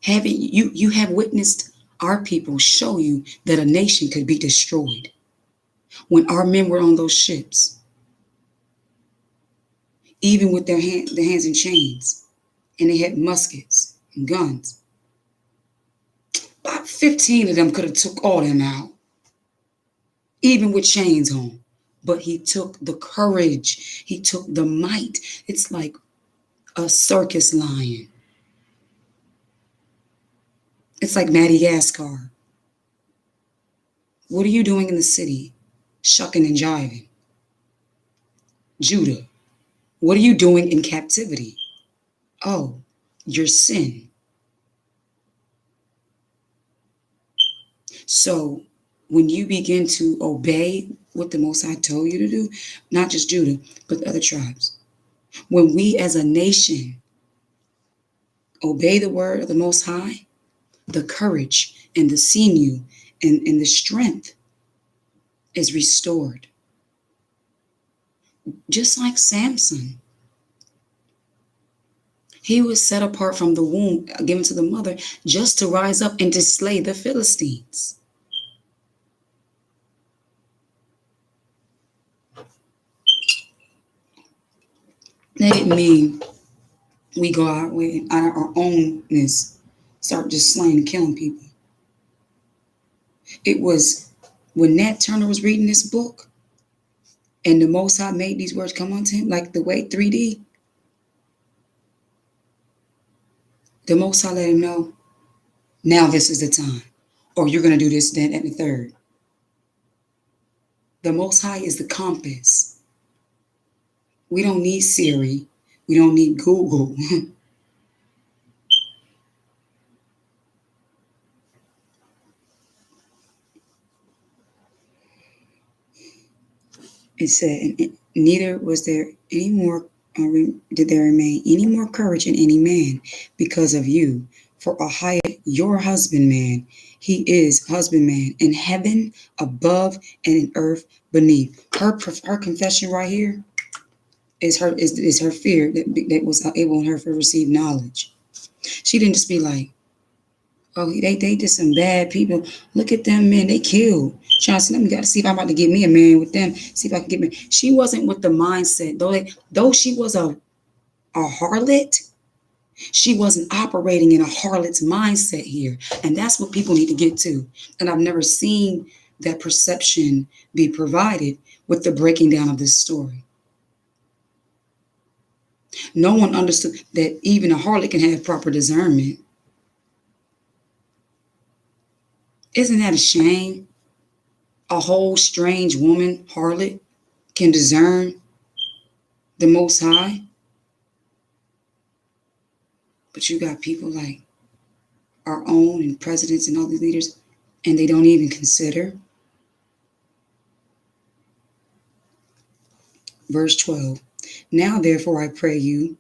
Haven't you have witnessed our people show you that a nation could be destroyed when our men were on those ships, even with their hands in chains, and they had muskets and guns. About 15 of them could have took all them out, even with chains on. But he took the courage. He took the might. It's like a circus lion. It's like Madagascar. What are you doing in the city? Shucking and jiving. Judah, what are you doing in captivity? Oh, your sin. So when you begin to obey what the Most High told you to do, not just Judah, but the other tribes, when we as a nation obey the word of the Most High, the courage and the sinew and the strength is restored. Just like Samson. He was set apart from the womb given to the mother just to rise up and to slay the Philistines. That didn't mean we go our way and out of our ownness start just slaying and killing people. It was when Nat Turner was reading this book and the Most High made these words come onto him, like the way 3D. The Most High let him know, now this is the time. Or you're going to do this, then, and the third. The Most High is the compass. We don't need Siri. We don't need Google. It said, and neither was there any more, did there remain any more courage in any man because of you. For Ahiah, your husbandman, he is husbandman in heaven above and in earth beneath. Her confession right here is her fear that was able her to receive knowledge. She didn't just be like, oh, they did some bad people. Look at them, man. They killed. Chauncey, let me got to see if I'm about to get me a man with them. See if I can get me. She wasn't with the mindset, though she was a harlot. She wasn't operating in a harlot's mindset here, and that's what people need to get to. And I've never seen that perception be provided with the breaking down of this story. No one understood that even a harlot can have proper discernment. Isn't that a shame? A whole strange woman, harlot, can discern the Most High. But you got people like our own and presidents and all these leaders, and they don't even consider. Verse 12. Now therefore I pray you,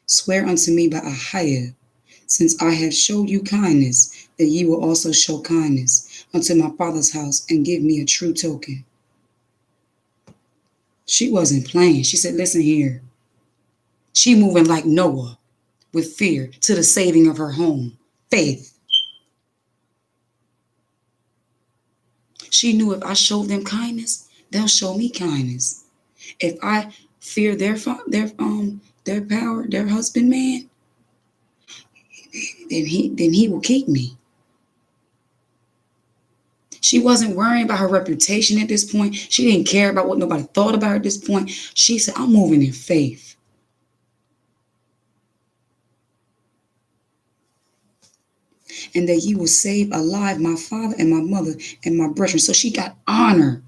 swear unto me by Ahiah, since I have showed you kindness, that ye will also show kindness unto my father's house, and give me a true token. She wasn't playing. She said, listen here. She moving like Noah with fear to the saving of her home. Faith. She knew if I showed them kindness, they'll show me kindness. If I fear their power, their husbandman, then he will keep me. She wasn't worrying about her reputation at this point. She didn't care about what nobody thought about her at this point. She said, I'm moving in faith. And that ye will save alive my father and my mother and my brethren. So she got honor.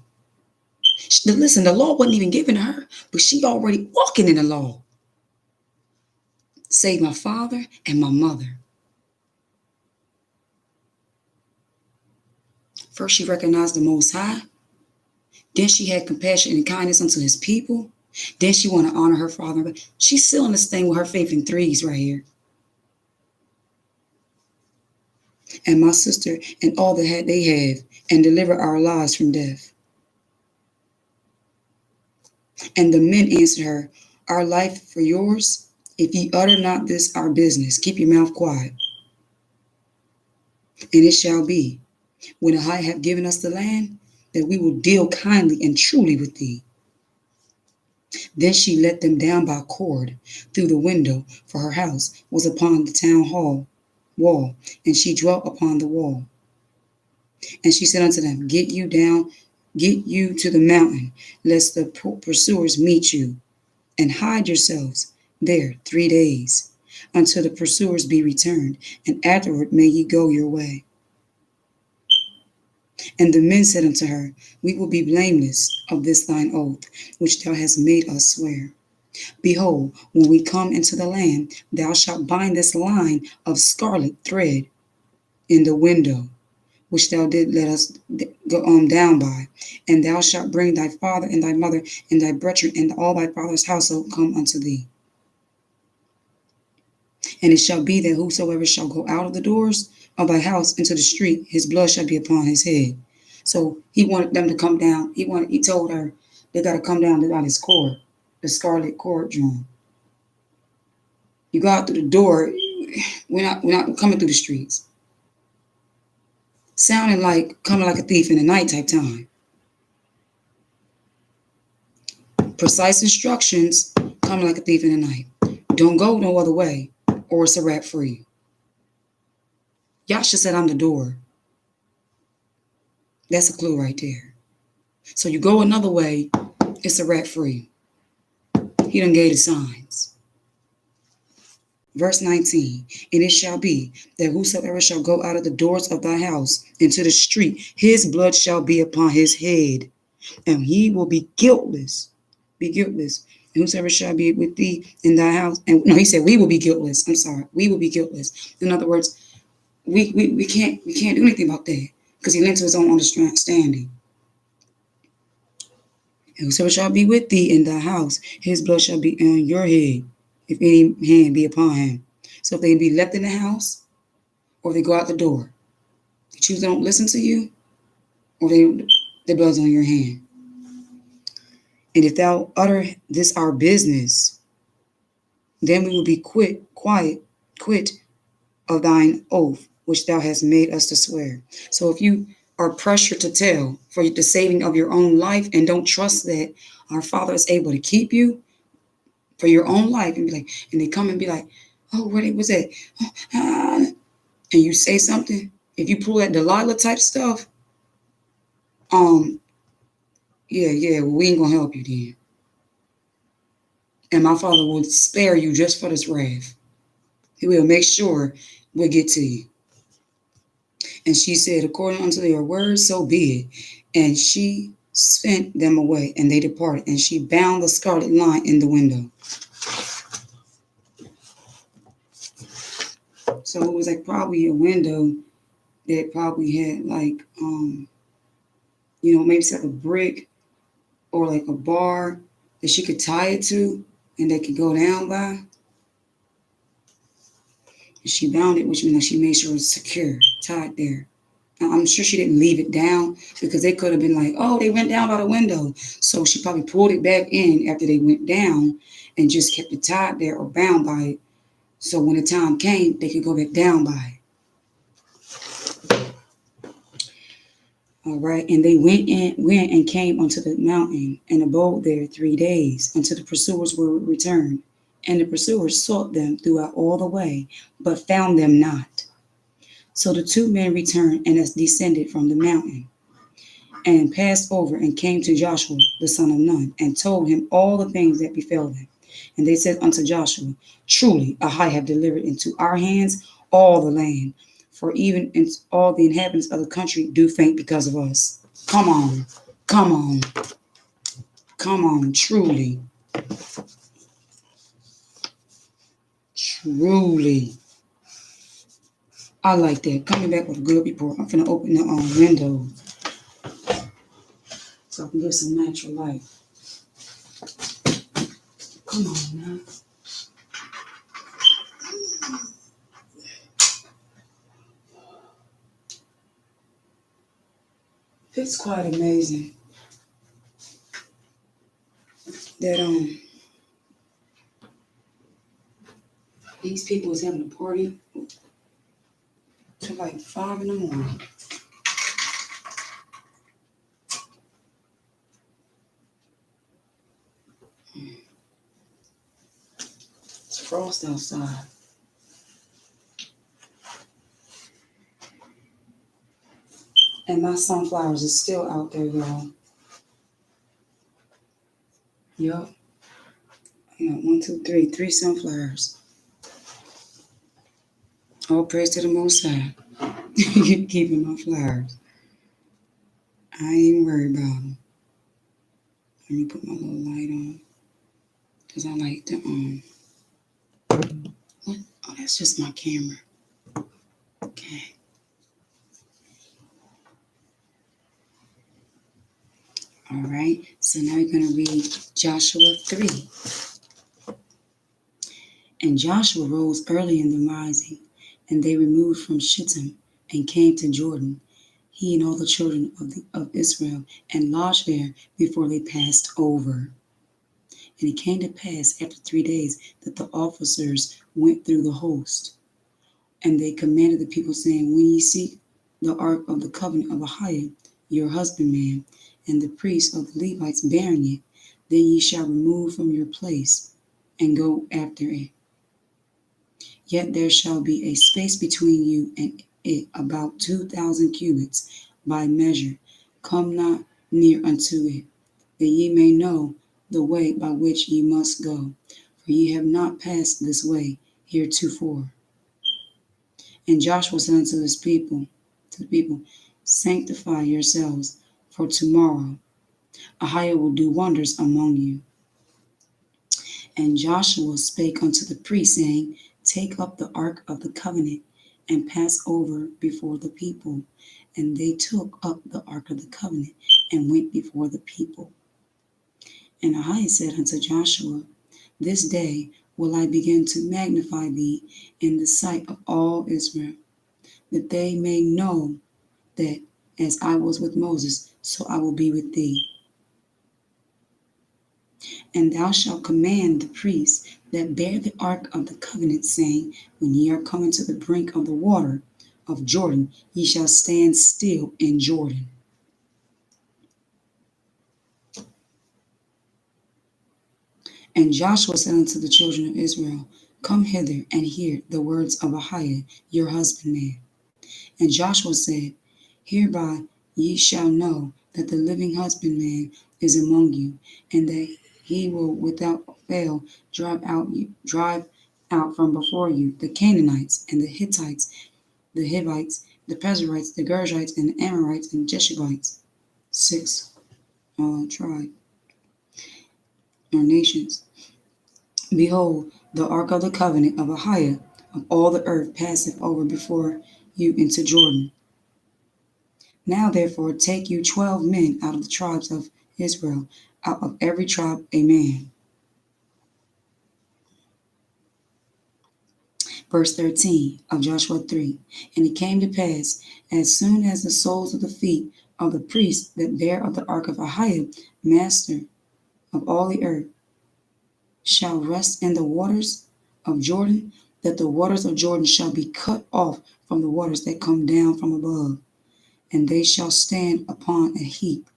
Listen, the law wasn't even given to her, but she already walking in the law. Save my father and my mother. First, she recognized the Most High. Then she had compassion and kindness unto his people. Then she wanted to honor her father. But she's still in this thing with her faith in threes right here. And my sister and all that they have, and deliver our lives from death. And the men answered her, our life for yours, if ye utter not this our business. Keep your mouth quiet. And it shall be, when Ahiah have given us the land, that we will deal kindly and truly with thee. Then she let them down by cord through the window, for her house was upon the town hall wall, and she dwelt upon the wall. And she said unto them, get you to the mountain, lest the pursuers meet you, and hide yourselves there 3 days, until the pursuers be returned, and afterward may ye go your way. And the men said unto her, we will be blameless of this thine oath, which thou hast made us swear. Behold, when we come into the land, thou shalt bind this line of scarlet thread in the window, which thou did let us go down by. And thou shalt bring thy father and thy mother and thy brethren and all thy father's household come unto thee. And it shall be that whosoever shall go out of the doors of thy house into the street, his blood shall be upon his head. So he wanted them to come down. He told her they got to come down to his cord, the scarlet cord drawn. You go out through the door. We're not coming through the streets. Sounding like coming like a thief in the night type time. Precise instructions, coming like a thief in the night. Don't go no other way, or it's a wrap for you. Yasha said, I'm the door. That's a clue right there. So you go another way, it's a wrap for you. He done gave the signs. Verse 19, and it shall be that whosoever shall go out of the doors of thy house into the street, his blood shall be upon his head, and he will be guiltless. Be guiltless. And whosoever shall be with thee in thy house, and no, he said we will be guiltless. I'm sorry, we will be guiltless. In other words, we can't do anything about that because he linked to his own understanding. And whosoever shall be with thee in thy house, his blood shall be on your head, if any hand be upon him. So if they be left in the house, or they go out the door, they choose they don't listen to you, or their blood's on your hand. And if thou utter this our business, then we will be quit of thine oath which thou hast made us to swear. So if you are pressured to tell for the saving of your own life and don't trust that our Father is able to keep you for your own life, and be like, and they come and be like, oh, where they was at? Oh, and you say something, if you pull that Delilah type stuff, well, we ain't gonna help you then. And my Father will spare you just for this wrath. He will make sure we'll get to you. And she said, according unto your words, so be it. And she sent them away, and they departed. And she bound the scarlet line in the window. So it was like probably a window that probably had like, maybe it's like a brick or like a bar that she could tie it to, and they could go down by. And she bound it, which means that she made sure it was secure, tied there. I'm sure she didn't leave it down, because they could have been like, oh, they went down by the window. So she probably pulled it back in after they went down and just kept it tied there or bound by it. So when the time came, they could go back down by it. All right. And they went and came unto the mountain and abode there 3 days until the pursuers were returned. And the pursuers sought them throughout all the way, but found them not. So the 2 men returned and descended from the mountain, and passed over and came to Joshua the son of Nun, and told him all the things that befell them. And they said unto Joshua, truly Ahai have delivered into our hands all the land, for even all the inhabitants of the country do faint because of us. Come on, come on, come on, truly, truly. I like that. Coming back with a good report. I'm finna open the window so I can get some natural light. Come on now. It's quite amazing that these people was having a party till like 5 in the morning. It's frost outside. And my sunflowers is still out there, y'all. Yup. I got 1, 2, 3, 3 sunflowers. All praise to the Most High. Keeping my flowers. I ain't worried about them. Let me put my little light on, because I like to, what? Oh, that's just my camera. Okay. All right. So now we're going to read Joshua 3. And Joshua rose early in the rising, and they removed from Shittim and came to Jordan, he and all the children of Israel, and lodged there before they passed over. And it came to pass after 3 days that the officers went through the host, and they commanded the people, saying, when ye seek the ark of the covenant of Ahiah, your husbandman, and the priests of the Levites bearing it, then ye shall remove from your place and go after it. Yet there shall be a space between you and it about 2,000 cubits by measure. Come not near unto it, that ye may know the way by which ye must go, for ye have not passed this way heretofore. And Joshua said unto the people, sanctify yourselves, for tomorrow Ahiah will do wonders among you. And Joshua spake unto the priests, saying, take up the ark of the covenant, and pass over before the people. And they took up the ark of the covenant, and went before the people. And Ahiah said unto Joshua, This day will I begin to magnify thee in the sight of all Israel, that they may know that as I was with Moses, so I will be with thee. And thou shalt command the priests that bear the ark of the covenant, saying, When ye are coming to the brink of the water of Jordan, ye shall stand still in Jordan. And Joshua said unto the children of Israel, Come hither and hear the words of Ahiah your husbandman. And Joshua said, Hereby ye shall know that the living husbandman is among you, and that he will without fail drive out from before you the Canaanites and the Hittites, the Hivites, the Perizzites, the Girgashites, and the Amorites, and Jeshubites. 6 tribes or nations. Behold, the ark of the covenant of Ahiah of all the earth passeth over before you into Jordan. Now therefore take you 12 men out of the tribes of Israel, out of every tribe a man. Verse 13 of Joshua 3. And it came to pass, as soon as the soles of the feet of the priests that bear of the ark of Ahiah, master of all the earth, shall rest in the waters of Jordan, that the waters of Jordan shall be cut off from the waters that come down from above, and they shall stand upon a heap.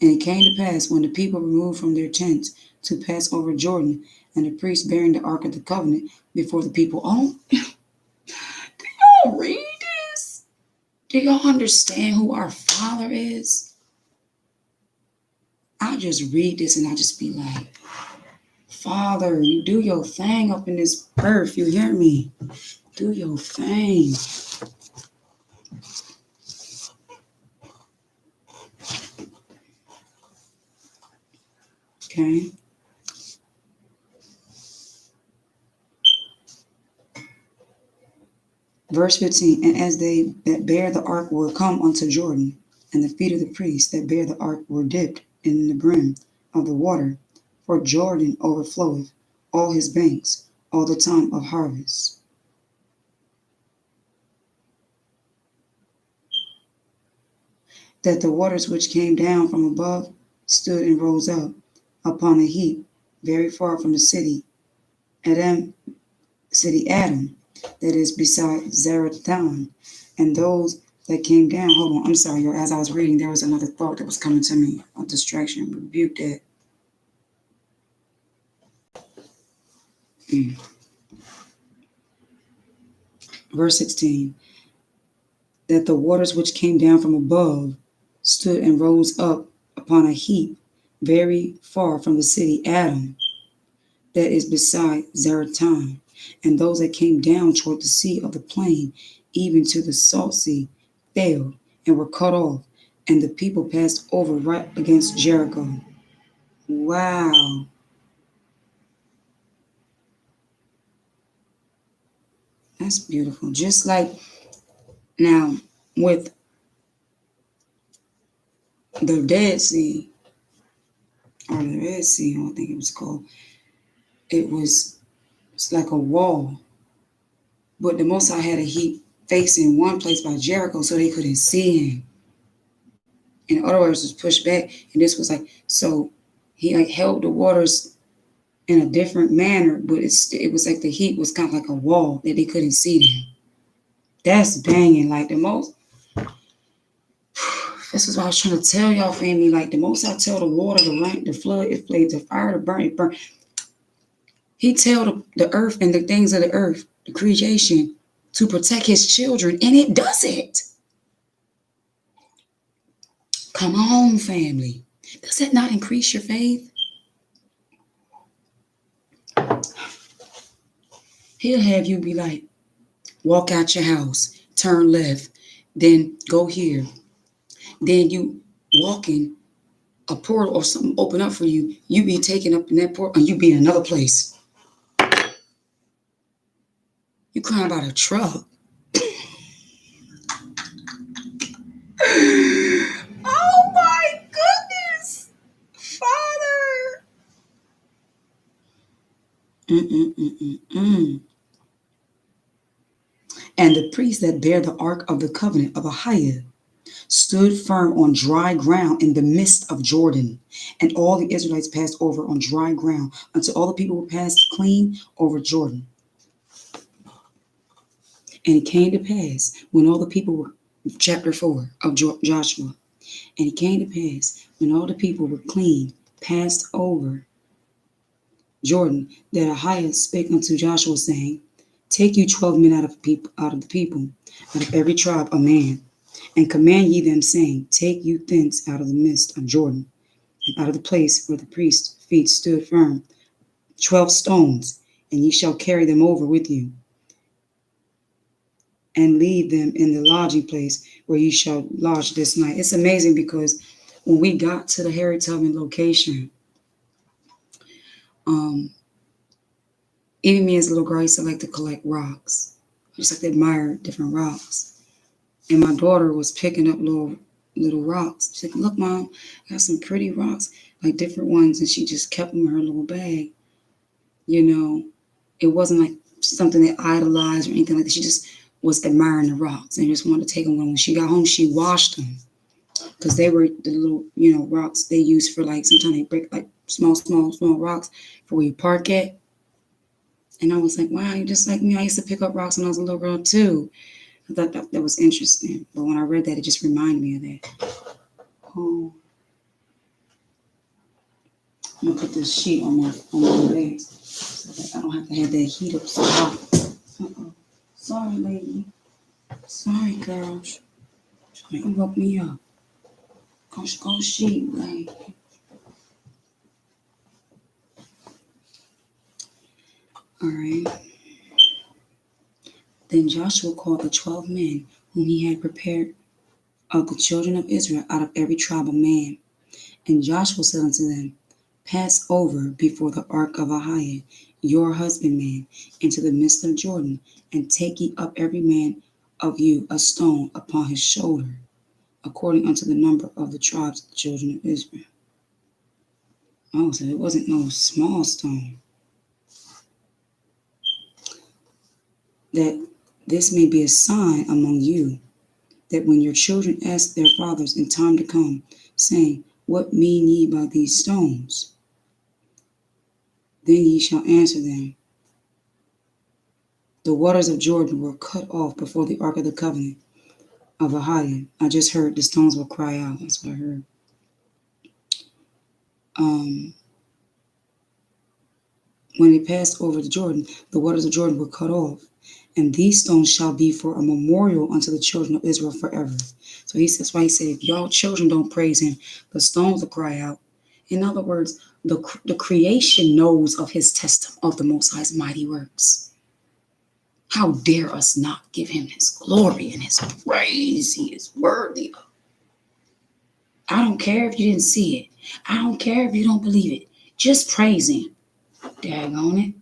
And it came to pass, when the people removed from their tents to pass over Jordan, and the priests bearing the ark of the covenant before the people. Oh, do y'all read this? Do y'all understand who our Father is? I just read this and I just be like, Father, you do your thing up in this earth. You hear me? Do your thing. Okay. Verse 15, and as they that bear the ark were come unto Jordan, and the feet of the priests that bear the ark were dipped in the brim of the water, for Jordan overfloweth all his banks all the time of harvest. That the waters which came down from above stood and rose up upon a heap very far from the city Adam, that is beside Zarethan, and those that came down. Hold on, I'm sorry, as I was reading, there was another thought that was coming to me, a distraction. Rebuke that. Verse 16, that the waters which came down from above stood and rose up upon a heap very far from the city Adam, that is beside Zarethan, and those that came down toward the sea of the plain, even to the salt sea, failed and were cut off, and the people passed over right against Jericho. Wow. That's beautiful. Just like now with the Dead Sea, or the Red Sea, I think it was called, it's like a wall. But the Most High had a heap facing one place by Jericho so they couldn't see him. In other words, it was pushed back, and this was like, so he like held the waters in a different manner, but it was like the heat was kind of like a wall that they couldn't see them. That's banging, like the most. This is what I was trying to tell y'all, family. Like the most I tell the water, the rain, the flood, it flames, the fire, the burn, it burn. He tell the earth and the things of the earth, the creation, to protect his children, and it does it. Come on, family. Does that not increase your faith? He'll have you be like, walk out your house, turn left, then go here. Then you walking, a portal or something open up for you. You be taken up in that portal and you be in another place. You crying about a truck. Oh my goodness, Father. Mm-mm-mm-mm-mm. And the priests that bear the ark of the covenant of Ahiah stood firm on dry ground in the midst of Jordan. And all the Israelites passed over on dry ground until all the people were passed clean over Jordan. And it came to pass when all the people were, chapter 4 of Joshua, and it came to pass when all the people were clean, passed over Jordan, that Ahiah spake unto Joshua, saying, Take you 12 men out of the people, out of every tribe a man, and command ye them, saying, Take you thence out of the midst of Jordan, and out of the place where the priest's feet stood firm, 12 stones, and ye shall carry them over with you, and leave them in the lodging place where ye shall lodge this night. It's amazing because when we got to the Harry Tubman location, even me as a little girl, I used to like to collect rocks. I just like to admire different rocks. And my daughter was picking up little rocks. She's like, Look, Mom, I got some pretty rocks, like different ones. And she just kept them in her little bag. You know, it wasn't like something that idolized or anything like that. She just was admiring the rocks and just wanted to take them. When she got home, she washed them because they were the little, rocks they use for like, sometimes they break like small rocks for where you park at. And I was like, wow, you're just like me. I used to pick up rocks when I was a little girl too. I thought that was interesting. But when I read that, it just reminded me of that. Oh, I'm going to put this sheet on my legs so that I don't have to have that heat up so hot. Uh-oh. Sorry, lady. Sorry, girl. Trying to woke me up. Go sheet, lady. All right. Then Joshua called the 12 men whom he had prepared of the children of Israel out of every tribe of man. And Joshua said unto them, Pass over before the ark of Ahiah, your husbandman, into the midst of Jordan, and take ye up every man of you a stone upon his shoulder, according unto the number of the tribes of the children of Israel. Oh, so it wasn't no small stone. That this may be a sign among you, that when your children ask their fathers in time to come, saying, What mean ye by these stones? Then ye shall answer them, The waters of Jordan were cut off before the ark of the covenant of Ahiah. I just heard the stones will cry out. That's what I heard. When they passed over the Jordan, the waters of Jordan were cut off. And these stones shall be for a memorial unto the children of Israel forever. So that's why he said, if y'all children don't praise him, the stones will cry out. In other words, the creation knows of his testimony, of the Most High's mighty works. How dare us not give him his glory and his praise he is worthy of. I don't care if you didn't see it. I don't care if you don't believe it. Just praise him. Daggone it.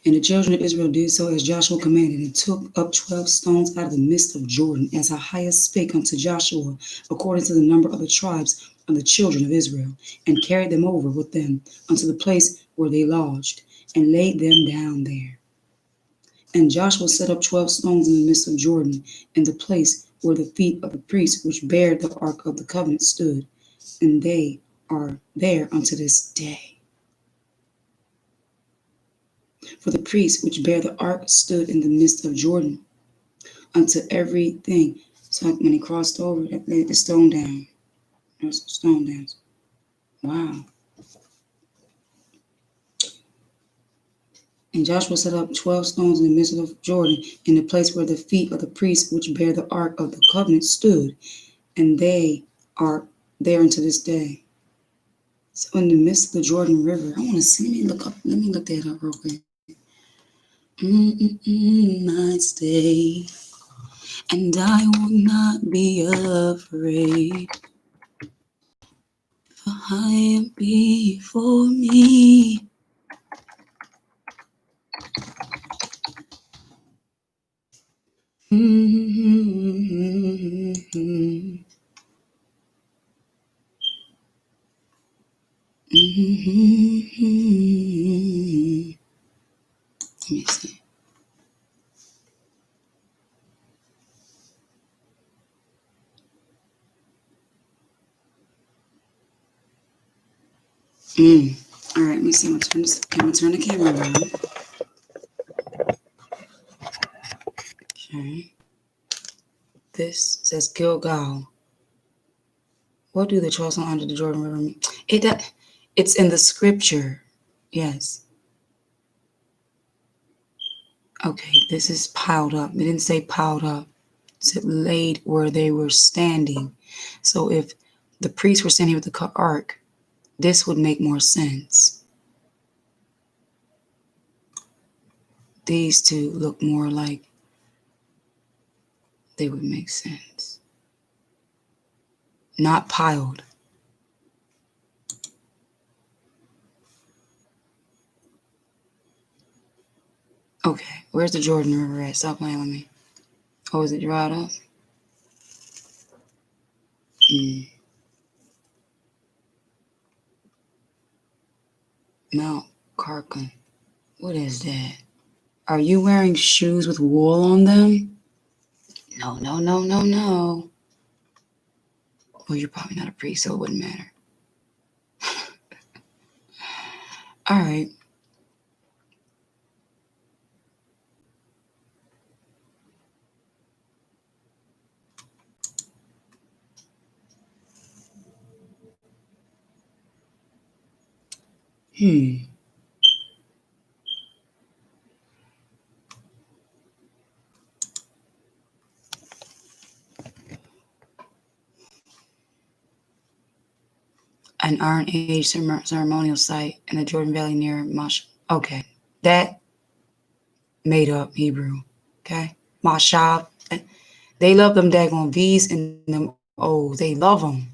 And the children of Israel did so as Joshua commanded, and took up 12 stones out of the midst of Jordan, as Ahiah spake unto Joshua, according to the number of the tribes of the children of Israel, and carried them over with them unto the place where they lodged, and laid them down there. And Joshua set up 12 stones in the midst of Jordan, in the place where the feet of the priests which bare the ark of the covenant stood, and they are there unto this day. For the priests which bear the ark stood in the midst of Jordan unto everything. So when he crossed over, they laid the stone down. There's the stone down. Wow. And Joshua set up 12 stones in the midst of Jordan, in the place where the feet of the priests which bear the ark of the covenant stood, and they are there unto this day. So in the midst of the Jordan River, I want to see. Let me look that up real quick. Might stay, and I will not be afraid. For I am before me. Mm-hmm. Let me see. All right, let me see. I'm gonna turn the camera around. Okay. This says Gilgal. What do the chosen under the Jordan River mean? It's in the scripture. Yes. Okay, this is piled up. It didn't say piled up. It said laid where they were standing. So if the priests were standing with the ark, this would make more sense. These two look more like they would make sense. Not piled. Okay, where's the Jordan River at? Stop playing with me. Oh, is it dried up? Mount Carmel. What is that? Are you wearing shoes with wool on them? No, no, no, no, no. Well, you're probably not a priest, so it wouldn't matter. All right. An Iron Age ceremonial site in the Jordan Valley near Mosh. Okay, that made up Hebrew. Okay, Mashab. They love them daggone V's and them O's. They love them.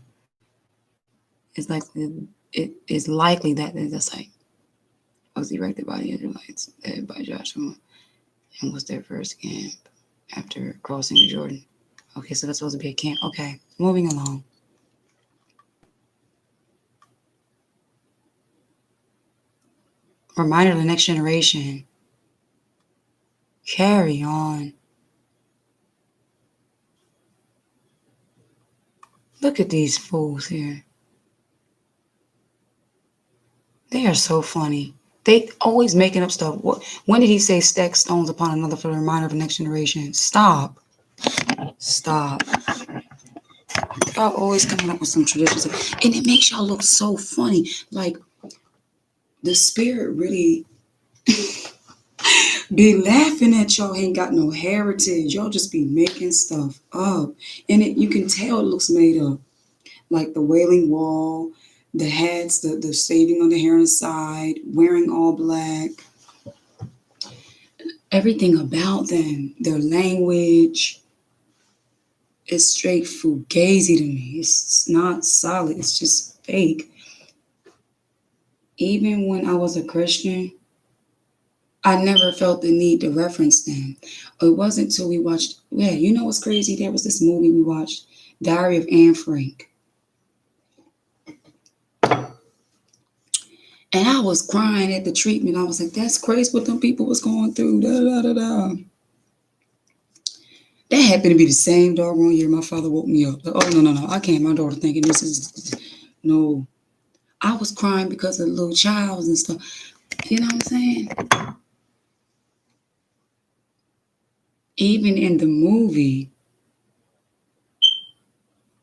It's like it is likely that the site was erected by the Israelites, led by Joshua, and was their first camp after crossing the Jordan. Okay, so that's supposed to be a camp. Okay, moving along. Reminder to the next generation. Carry on. Look at these fools here. They are so funny. They always making up stuff. When did he say stack stones upon another for the reminder of the next generation? Stop. Stop. Y'all always coming up with some traditions. And it makes y'all look so funny. Like, the spirit really be laughing at y'all ain't got no heritage. Y'all just be making stuff up. And you can tell it looks made up. Like the Wailing Wall, the hats, the saving on the hair on the side, wearing all black. Everything about them, their language, is straight fugazi to me. It's not solid. It's just fake. Even when I was a Christian, I never felt the need to reference them. It wasn't until we watched, you know what's crazy? There was this movie we watched, Diary of Anne Frank. And I was crying at the treatment. I was like, that's crazy what them people was going through. Da, da, da, da. That happened to be the same doggone year my father woke me up. Like, oh, no. I can't. My daughter thinking this is, no. I was crying because of the little child and stuff. You know what I'm saying? Even in the movie,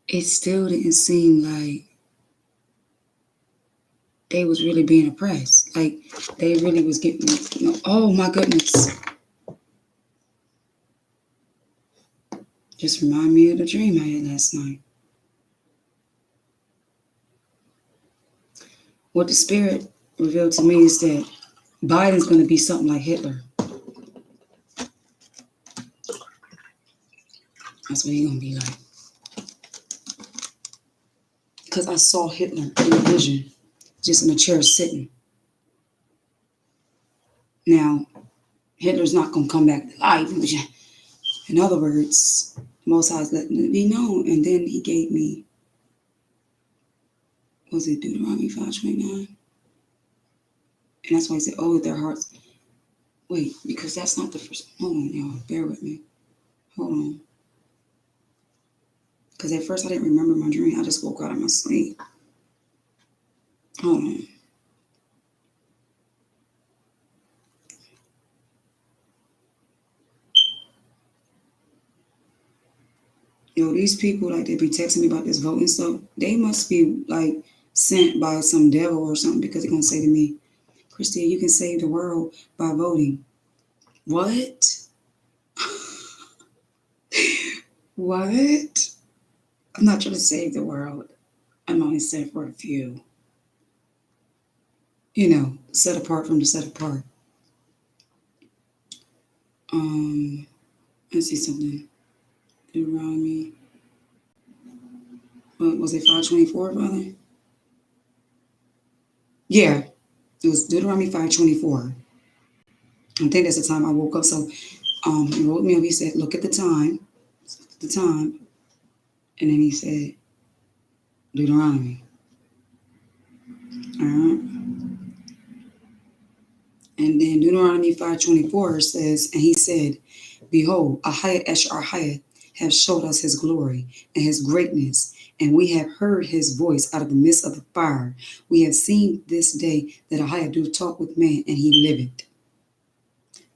it still didn't seem like they was really being oppressed. Like, they really was getting, oh my goodness. Just remind me of the dream I had last night. What the spirit revealed to me is that Biden's going to be something like Hitler. That's what he's going to be like. Because I saw Hitler in a vision, just in a chair sitting. Now, Hitler's not going to come back to life. In other words, Most High's letting it be known. And then he gave me was it Deuteronomy 5:29? And that's why he said, oh, their hearts. Wait, because that's not the first. Hold on, y'all. Bear with me. Hold on. Because at first I didn't remember my dream. I just woke out of my sleep. Hold on. Yo, these people, like, they be texting me about this voting stuff. They must be, like, sent by some devil or something, because they're going to say to me, Christine, you can save the world by voting. What? What? I'm not trying to save the world. I'm only set for a few. You know, set apart from the set apart. Let's see something. Deuteronomy. What was it, 5:24, Father? Yeah, it was Deuteronomy 5:24. I think that's the time I woke up. So he woke me up. He said, look at the time. And then he said, Deuteronomy. All right. And then Deuteronomy 5:24 says, and he said, behold, Ahiah Esharhiah has showed us his glory and his greatness, and we have heard his voice out of the midst of the fire. We have seen this day that Ahiah do talk with man, and he liveth.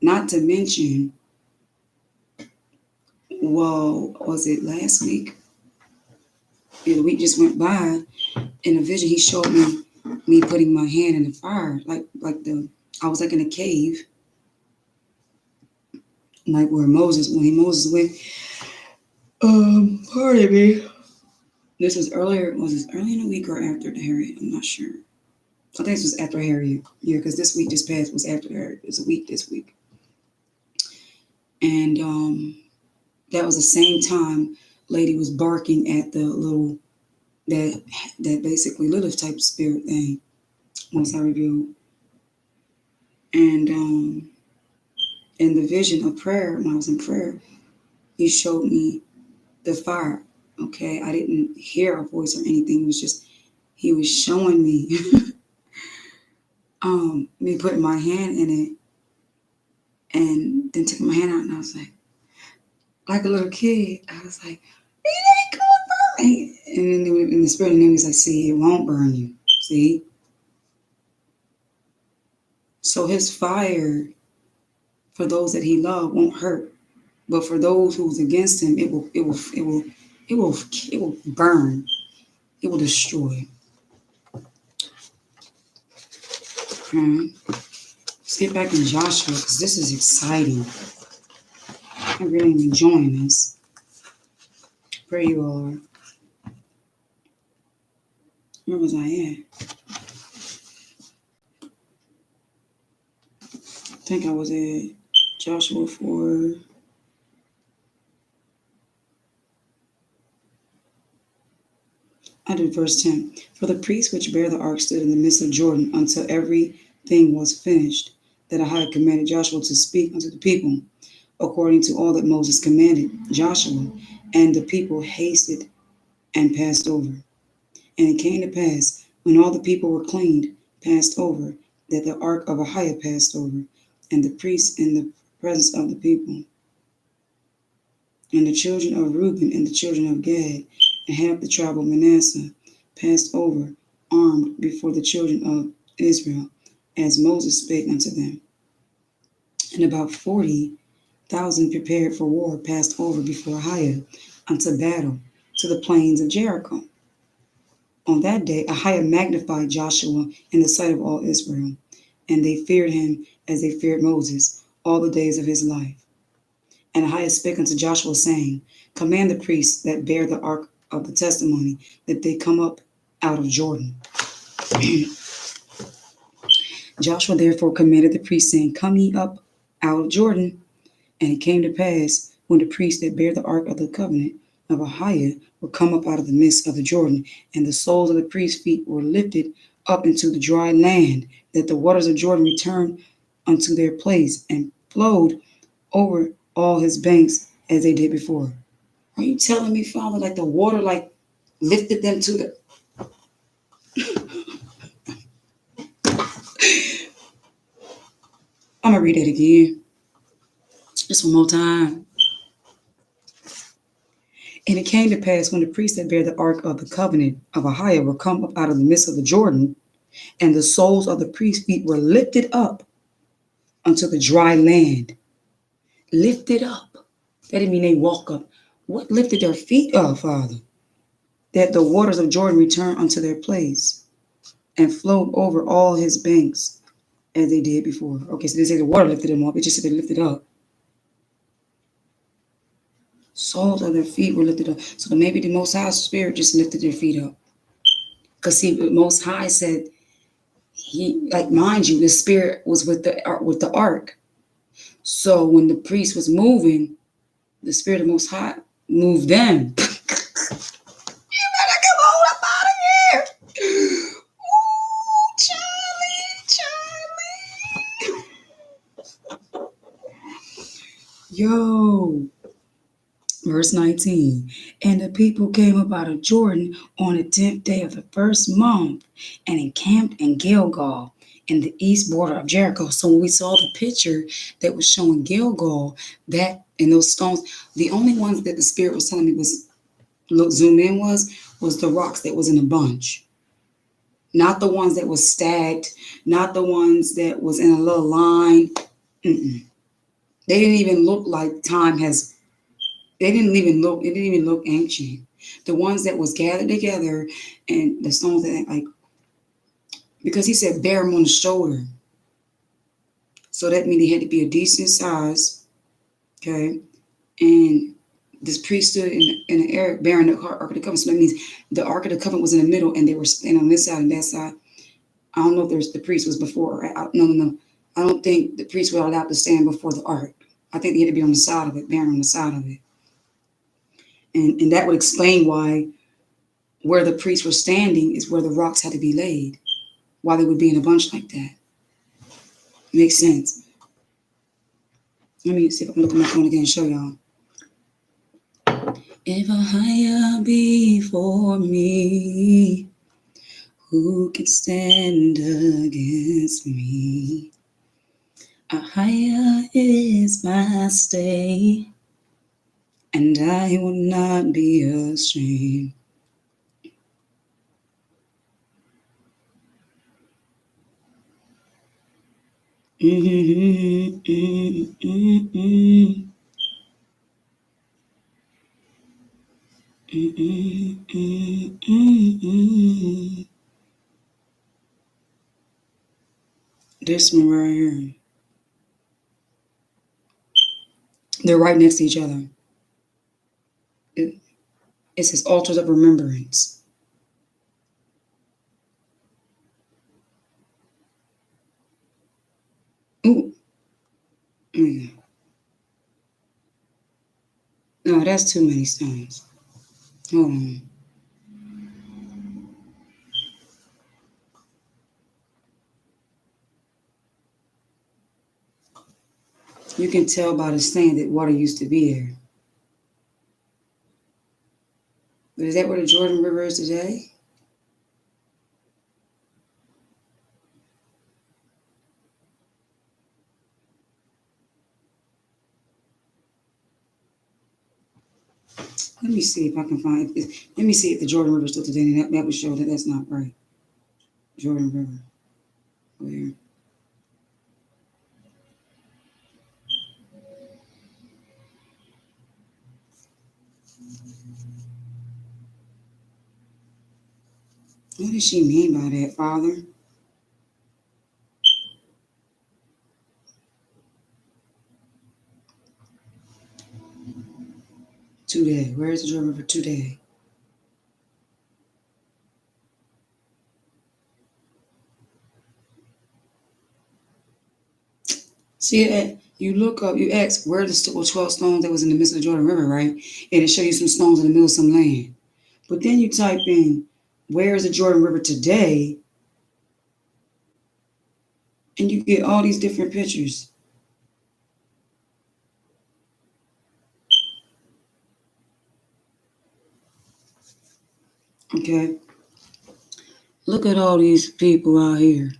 Not to mention, well, was it last week? Yeah, the week just went by. In a vision, he showed me putting my hand in the fire, I was like in a cave, like where Moses went. Pardon me. This was earlier. Was this early in the week or after the Harriet? I'm not sure. I think this was after Harriet. Yeah, because this week just passed was after Harriet. It was a week this week, and that was the same time lady was barking at the little that basically Lilith type spirit thing once I revealed. And in the vision of prayer, when I was in prayer, he showed me the fire. Okay, I didn't hear a voice or anything. It was just he was showing me me putting my hand in it, and then taking my hand out, and I was like a little kid. I was like, it ain't gonna burn me. And then in the spirit, and then he was like, see, it won't burn you. See. So his fire for those that he loved won't hurt, but for those who's against him, it will burn. It will destroy. Okay. Let's get back in Joshua, because this is exciting. I'm really enjoying this. Pray you all are. Where was I at? I think I was at Joshua 4. I did verse 10. For the priests which bear the ark stood in the midst of Jordan until everything was finished, that I had commanded Joshua to speak unto the people, according to all that Moses commanded Joshua. And the people hasted and passed over. And it came to pass, when all the people were cleaned, passed over, that the ark of Ahiah passed over, and the priests in the presence of the people. And the children of Reuben and the children of Gad, and half the tribe of Manasseh, passed over, armed before the children of Israel, as Moses spake unto them. And about 40,000 prepared for war passed over before Ahiah unto battle to the plains of Jericho. On that day, Ahiah magnified Joshua in the sight of all Israel, and they feared him as they feared Moses all the days of his life. And Ahiah spake unto Joshua, saying, command the priests that bear the ark of the testimony, that they come up out of Jordan. Joshua therefore commanded the priests, saying, come ye up out of Jordan. And it came to pass, when the priests that bear the ark of the covenant of Ahiah were come up out of the midst of the Jordan, and the soles of the priests' feet were lifted up into the dry land, that the waters of Jordan returned unto their place, and flowed over all his banks as they did before. Are you telling me, Father, like the water like lifted them to I'm going to read it again. Just one more time. And it came to pass when the priests that bear the ark of the covenant of Ahiah were come up out of the midst of the Jordan, and the soles of the priest's feet were lifted up unto the dry land. Lifted up. That didn't mean they walk up. What lifted their feet up, Father? That the waters of Jordan returned unto their place and flowed over all his banks as they did before. Okay, so they say the water lifted them up. It just said they lifted up. Soles of their feet were lifted up. So maybe the Most High Spirit just lifted their feet up. Because see, the Most High said, he, like, mind you, the Spirit was with the ark. So when the priest was moving, the Spirit of the Most High moved them. You better come on up out of here. Ooh, Charlie. Yo. Verse 19, and the people came up out of Jordan on the 10th day of the first month and encamped in Gilgal in the east border of Jericho. So when we saw the picture that was showing Gilgal, that and those stones, the only ones that the Spirit was telling me was, look, zoom in, was the rocks that was in a bunch. Not the ones that was stacked, not the ones that was in a little line. Mm-mm. They didn't even look like time has. It didn't even look ancient. The ones that was gathered together and the stones that, like, because he said bear them on the shoulder. So that means they had to be a decent size. Okay. And this priest stood in the air bearing the Ark of the Covenant. So that means the Ark of the Covenant was in the middle and they were standing on this side and that side. I don't know if the priest was before. No. I don't think the priests were allowed to stand before the Ark. I think they had to be on the side of it, bearing on the side of it. And that would explain why where the priests were standing is where the rocks had to be laid, why they would be in a bunch like that. Makes sense. Let me see if I can look at my phone again and show y'all. If Ahiah before me, who can stand against me? Ahiah is my stay, and I will not be ashamed. This one right here. They're right next to each other. It says altars of remembrance. Ooh. Yeah. No, that's too many stones. Hold on. You can tell by the sand that water used to be there. But is that where the Jordan River is today? Let me see if I can find it. Let me see if the Jordan River is still today. And that would show that that's not right. Jordan River. Where? What does she mean by that, Father? Today. Where is the Jordan River today? See that? You look up, you ask where the 12 stones that was in the midst of the Jordan River, right? And it show you some stones in the middle of some land. But then you type in, where is the Jordan River today? And you get all these different pictures. Okay. Look at all these people out here.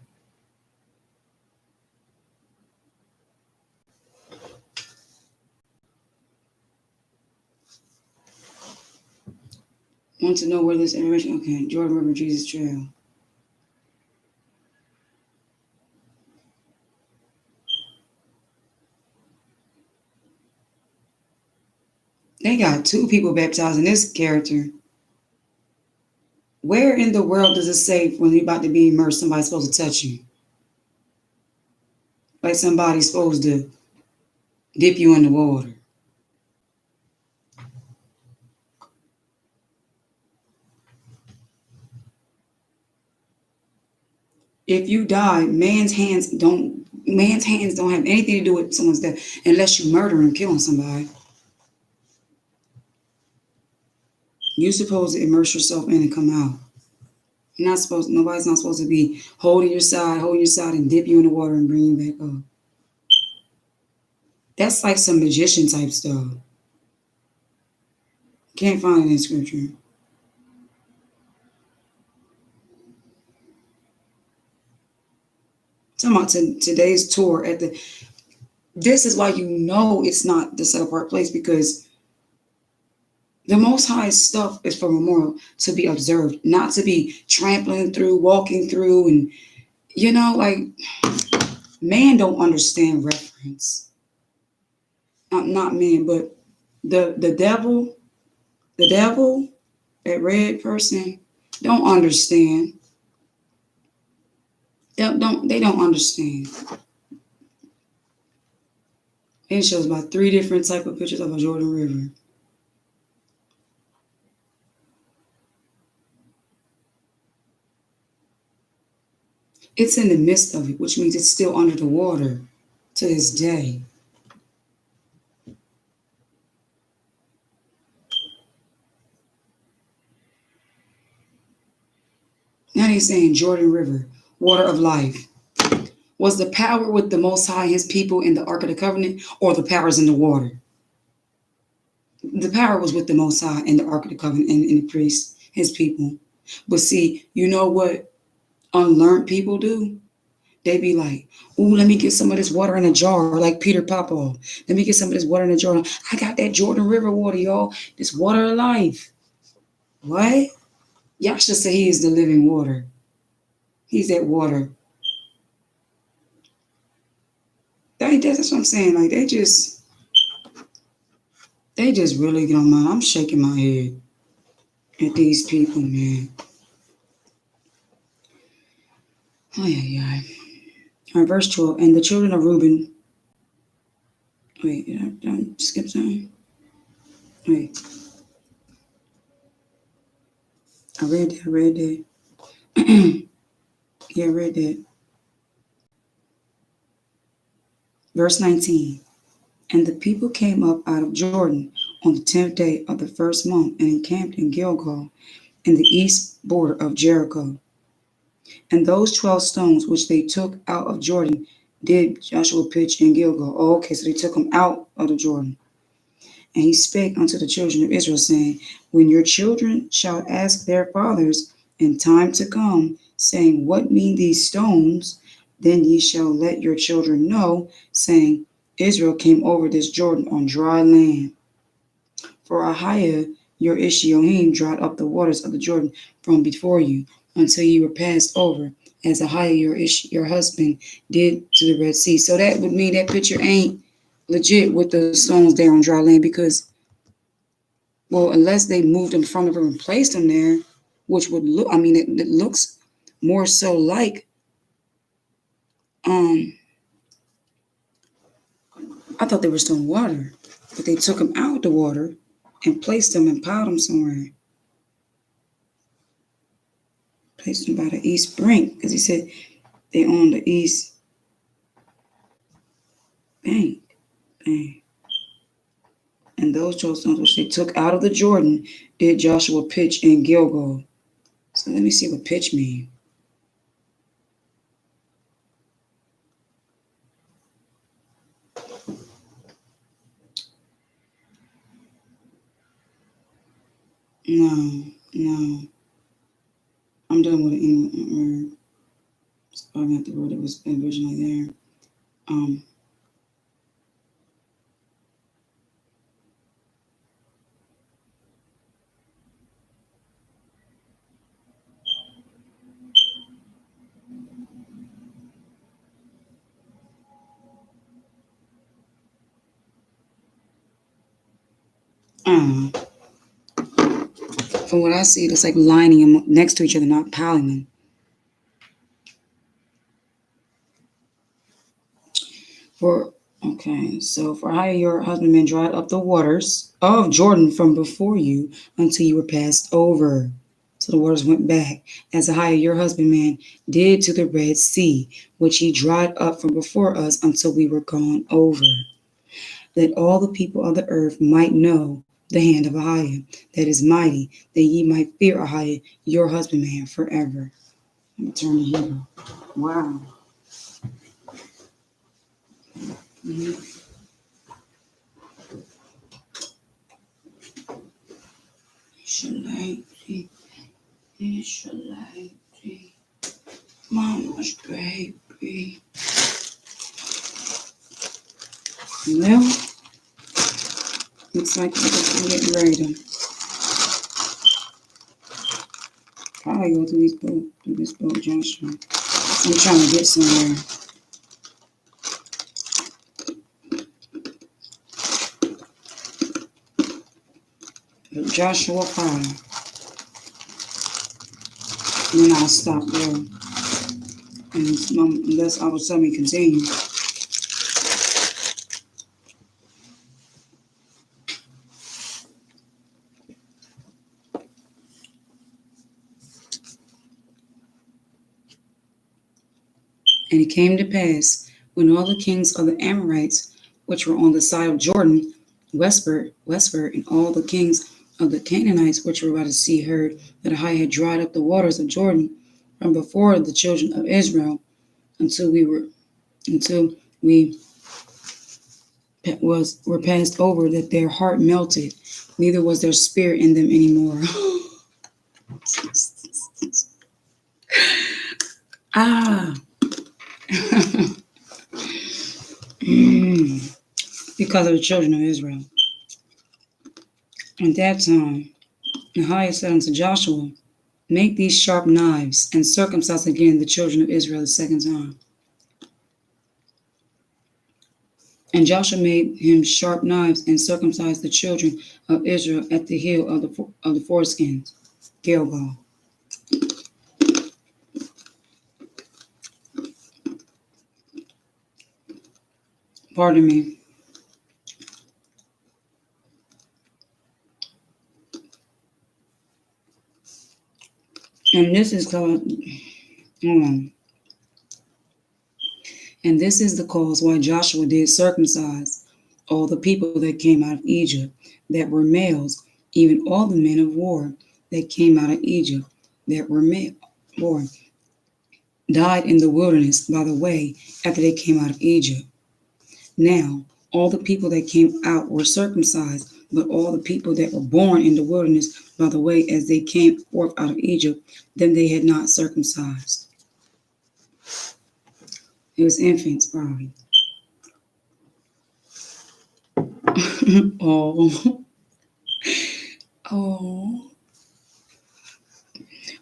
Want to know where this intervention? Okay, Jordan River Jesus Trail. They got 2 people baptized in this character. Where in the world does it say when you're about to be immersed, somebody's supposed to touch you? Like somebody's supposed to dip you in the water. If you die, man's hands don't have anything to do with someone's death unless you murder and killing somebody. You're supposed to immerse yourself in and come out. Nobody's not supposed to be holding your side and dip you in the water and bring you back up. That's like some magician type stuff. Can't find it in scripture. Talking about today's tour this is why you know it's not the set apart place, because the Most High stuff is for memorial, to be observed, not to be trampling through, walking through, and like man don't understand reference. Not man, but the devil, that red person, don't understand. They don't understand. It shows about 3 different type of pictures of a Jordan River. It's in the midst of it, which means it's still under the water to this day. Now he's saying Jordan River, water of life. Was the power with the Most High, his people, in the Ark of the Covenant, or the powers in the water? The power was with the Most High in the Ark of the Covenant and the priests, his people. But see, you know what unlearned people do? They be like, ooh, let me get some of this water in a jar, like Peter Popoff. Let me get some of this water in a jar. I got that Jordan River water, y'all. This water of life. What? Yahshua said he is the living water. He's that water. That's what I'm saying. Like, they just really get on my. I'm shaking my head at these people, man. Oh, yeah. All right, verse 12. And the children of Reuben. Wait, did I skip something? Wait. I read that. Yeah, I read that. Verse 19. And the people came up out of Jordan on the 10th day of the first month and encamped in Gilgal, in the east border of Jericho. And those 12 stones which they took out of Jordan did Joshua pitch in Gilgal. Oh, okay, so they took them out of the Jordan. And he spake unto the children of Israel, saying, when your children shall ask their fathers in time to come, saying, what mean these stones? Then ye shall let your children know, saying, Israel came over this Jordan on dry land. For Ahiah your Ishiohim dried up the waters of the Jordan from before you, until you were passed over, as Ahiah your husband did to the Red Sea. So that would mean that picture ain't legit with the stones there on dry land, because, well, unless they moved them from the river and placed them there, which would look, it looks more so like, I thought they were still in water, but they took them out of the water and placed them and piled them somewhere. Placed them by the east brink, because he said they on the east bank. And those 12 stones which they took out of the Jordan did Joshua pitch in Gilgal. So let me see what pitch means. No. I'm dealing with an English word. It's probably not the word that was originally there. Um, uh, from what I see, it's like lining them next to each other, not piling them. For for how your husbandman dried up the waters of Jordan from before you until you were passed over. So the waters went back, as Ahijah your husbandman did to the Red Sea, which he dried up from before us until we were gone over. That all the people of the earth might know the hand of Ahijah, that is mighty, that ye might fear Ahijah your husbandman forever. Let me turn to Hebrew. Wow. Mm-hmm. Shalati, Shalati, Mama's baby. Well, looks like we're getting ready to probably go through this boat junction. I'm trying to get somewhere. Joshua 5. And then I'll stop there. And unless I will tell me continue. And it came to pass, when all the kings of the Amorites, which were on the side of Jordan, westward, and all the kings of the Canaanites, which were by the sea, heard that Ahijah had dried up the waters of Jordan from before the children of Israel, until we were passed over, that their heart melted, neither was there spirit in them anymore. Ah. Because of the children of Israel. At that time, Ahijah said unto Joshua, make these sharp knives, and circumcise again the children of Israel the second time. And Joshua made him sharp knives, and circumcised the children of Israel at the hill of the foreskins, Gilgal. Pardon me. And this is called, hold on. And this is the cause why Joshua did circumcise all the people that came out of Egypt, that were males, even all the men of war that came out of Egypt, that were born, died in the wilderness by the way after they came out of Egypt. Now, all the people that came out were circumcised, but all the people that were born in the wilderness by the way as they came forth out of Egypt, then they had not circumcised. It was infants, probably. Oh. Oh.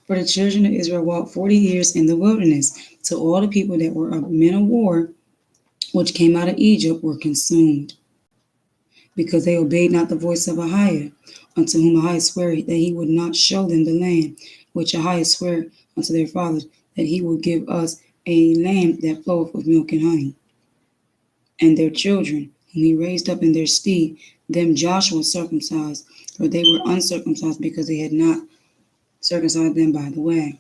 For the children of Israel walked 40 years in the wilderness, till all the people that were of men of war, which came out of Egypt, were consumed, because they obeyed not the voice of Ahijah, unto whom Ahijah sware that he would not show them the land, which Ahijah sware unto their fathers, that he would give us a land that floweth with milk and honey. And their children, whom he raised up in their stead, them Joshua circumcised, for they were uncircumcised, because they had not circumcised them by the way.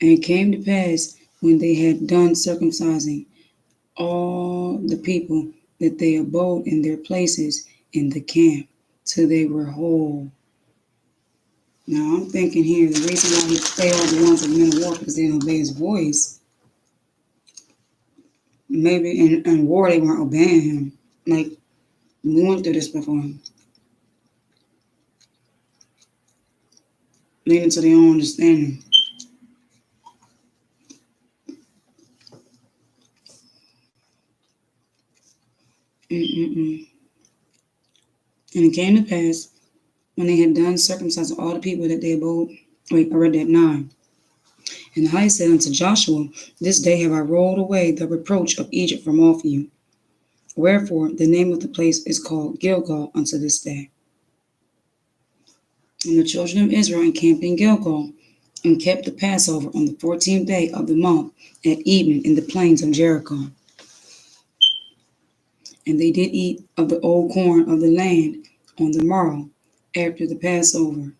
And it came to pass, when they had done circumcising all the people, that they abode in their places in the camp, till they were whole. Now I'm thinking here, the reason why he failed the ones of men of war, because they didn't obey his voice. Maybe in war they weren't obeying him. Like, we went through this before. leaning to their own understanding. Mm-mm-mm. And it came to pass, when they had done circumcising all the people that they abode. Wait, I read that 9. And the highest said unto Joshua, This day have I rolled away the reproach of Egypt from off you. Wherefore the name of the place is called Gilgal unto this day. And the children of Israel encamped in Gilgal, and kept the Passover on the 14th day of the month at evening in the plains of Jericho. And they did eat of the old corn of the land on the morrow after the Passover,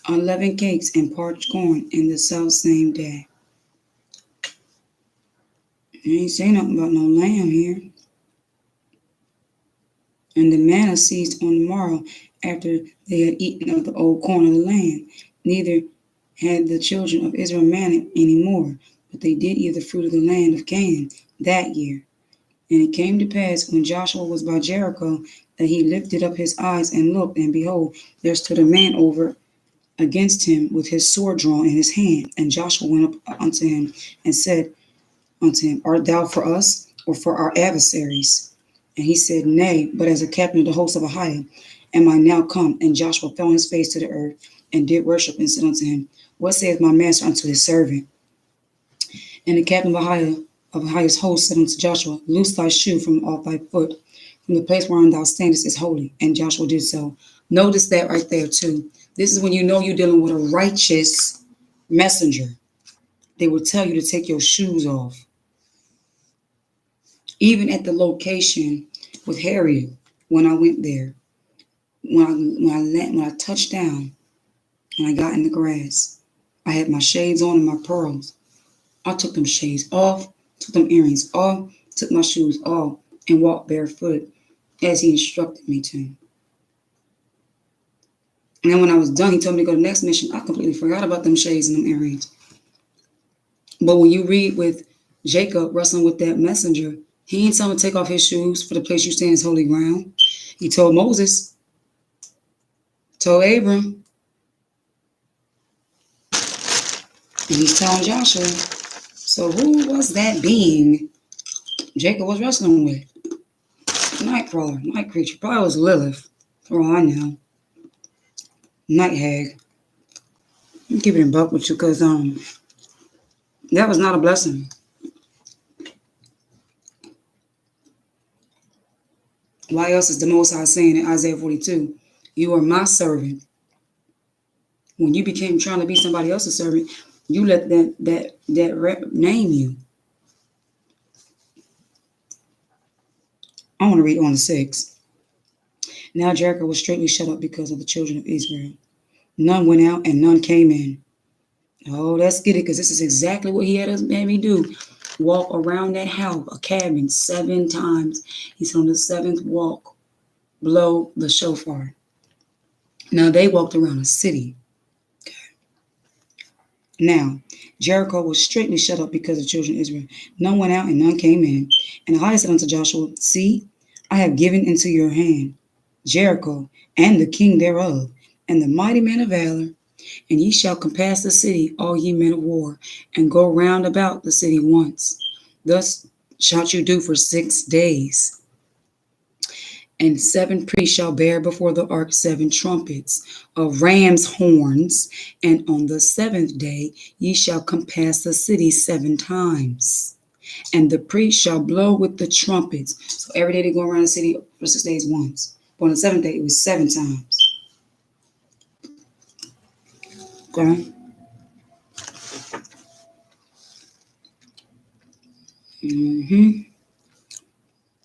unleavened cakes and parched corn in the self same day. It ain't say nothing about no lamb here. And the manna ceased on the morrow after they had eaten of the old corn of the land. Neither had the children of Israel manna any more, but they did eat the fruit of the land of Canaan that year. And it came to pass, when Joshua was by Jericho, that he lifted up his eyes and looked, and behold, there stood a man over against him with his sword drawn in his hand. And Joshua went up unto him and said unto him, Art thou for us, or for our adversaries? And he said, Nay, but as a captain of the host of Ahiah am I now come. And Joshua fell on his face to the earth, and did worship, and said unto him, What saith my master unto his servant? And the captain of Ahiah's host said unto Joshua, Loose thy shoe from off thy foot, from the place whereon thou standest is holy. And Joshua did so. Notice that right there too. This is when you know you're dealing with a righteous messenger. They will tell you to take your shoes off. Even at the location with Harriet, when I went there, when I touched down and I got in the grass, I had my shades on and my pearls. I took them shades off, took them earrings off, took my shoes off, and walked barefoot as he instructed me to. And then when I was done, he told me to go to the next mission. I completely forgot about them shades and them earrings. But when you read with Jacob wrestling with that messenger, he ain't telling him to take off his shoes, for the place you stand is holy ground. He told Moses, told Abram, and he's telling Joshua. So who was that being Jacob was wrestling with? Night crawler, night creature. Probably was Lilith, for all I know. Night hag. I'm keeping it buck with you, because that was not a blessing. Why else is the Most High saying in Isaiah 42, You are my servant. When you became trying to be somebody else's servant, you let that name you. I want to read on the 6. Now Jericho was straightly shut up because of the children of Israel. None went out and none came in. Oh, let's get it, because this is exactly what he had us made me do. Walk around that house, a cabin, 7 times. He's on the 7th walk, blow the shofar. Now they walked around a city. Now, Jericho was straightly shut up because of the children of Israel. None went out and none came in. And Ahiah said unto Joshua, See, I have given into your hand Jericho and the king thereof, and the mighty men of valor. And ye shall compass the city, all ye men of war, and go round about the city once. Thus shalt you do for 6 days. And 7 priests shall bear before the ark 7 trumpets of ram's horns. And on the 7th day ye shall compass the city 7 times. And the priest shall blow with the trumpets. So every day they go around the city for 6 days once. But on the 7th day it was 7 times. Okay.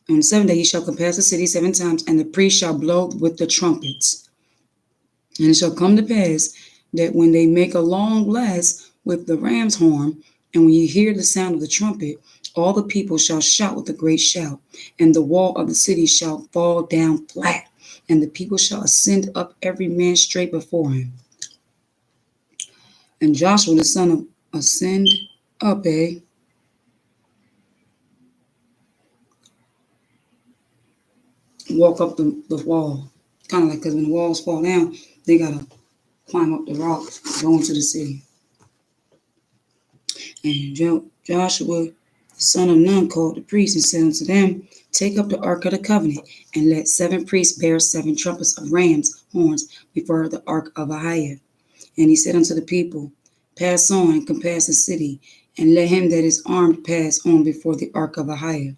On the 7th day ye shall compass the city 7 times, and the priest shall blow with the trumpets. And it shall come to pass that when they make a long blast with the ram's horn, and when you hear the sound of the trumpet, all the people shall shout with a great shout, and the wall of the city shall fall down flat, and the people shall ascend up every man straight before him. And Joshua the son of ascend up, walk up the wall. Kind of like, because when the walls fall down, they got to climb up the rocks, go into the city. And Joshua, the son of Nun, called the priests and said unto them, take up the ark of the covenant, and let 7 priests bear 7 trumpets of rams' horns before the ark of Ahiah. And he said unto the people, pass on and compass the city, and let him that is armed pass on before the ark of Ahiah.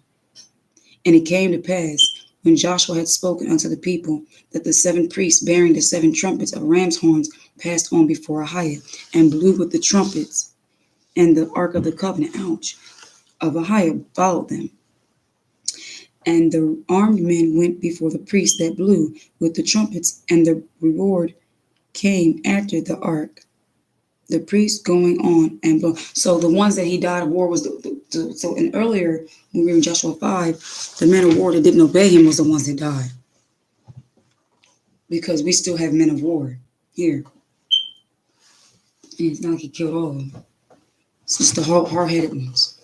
And it came to pass, when Joshua had spoken unto the people, that the 7 priests bearing the 7 trumpets of ram's horns passed on before Ahiah, and blew with the trumpets, and the ark of the covenant, of Ahiah followed them. And the armed men went before the priests that blew with the trumpets, and the reward came after the ark. The priests going on and blow. So the ones that he died of war was so in earlier when we were in Joshua 5, the men of war that didn't obey him was the ones that died. Because we still have men of war here. And it's not like he killed all of them. It's just the hard-headed ones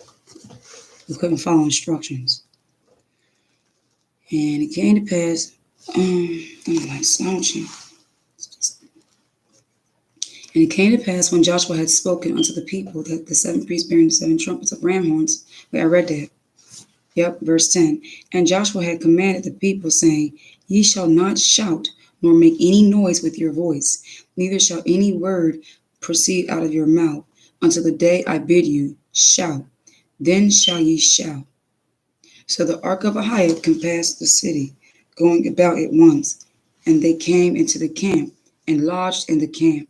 who couldn't follow instructions. And it came to pass, I'm like slouching. And it came to pass when Joshua had spoken unto the people that the 7 priests bearing the 7 trumpets of ram horns, wait, I read that. Yep, verse 10. And Joshua had commanded the people, saying, ye shall not shout, nor make any noise with your voice, neither shall any word proceed out of your mouth, until the day I bid you, shout. Then shall ye shout. So the ark of Ahiah compassed the city, going about it once, and they came into the camp, and lodged in the camp.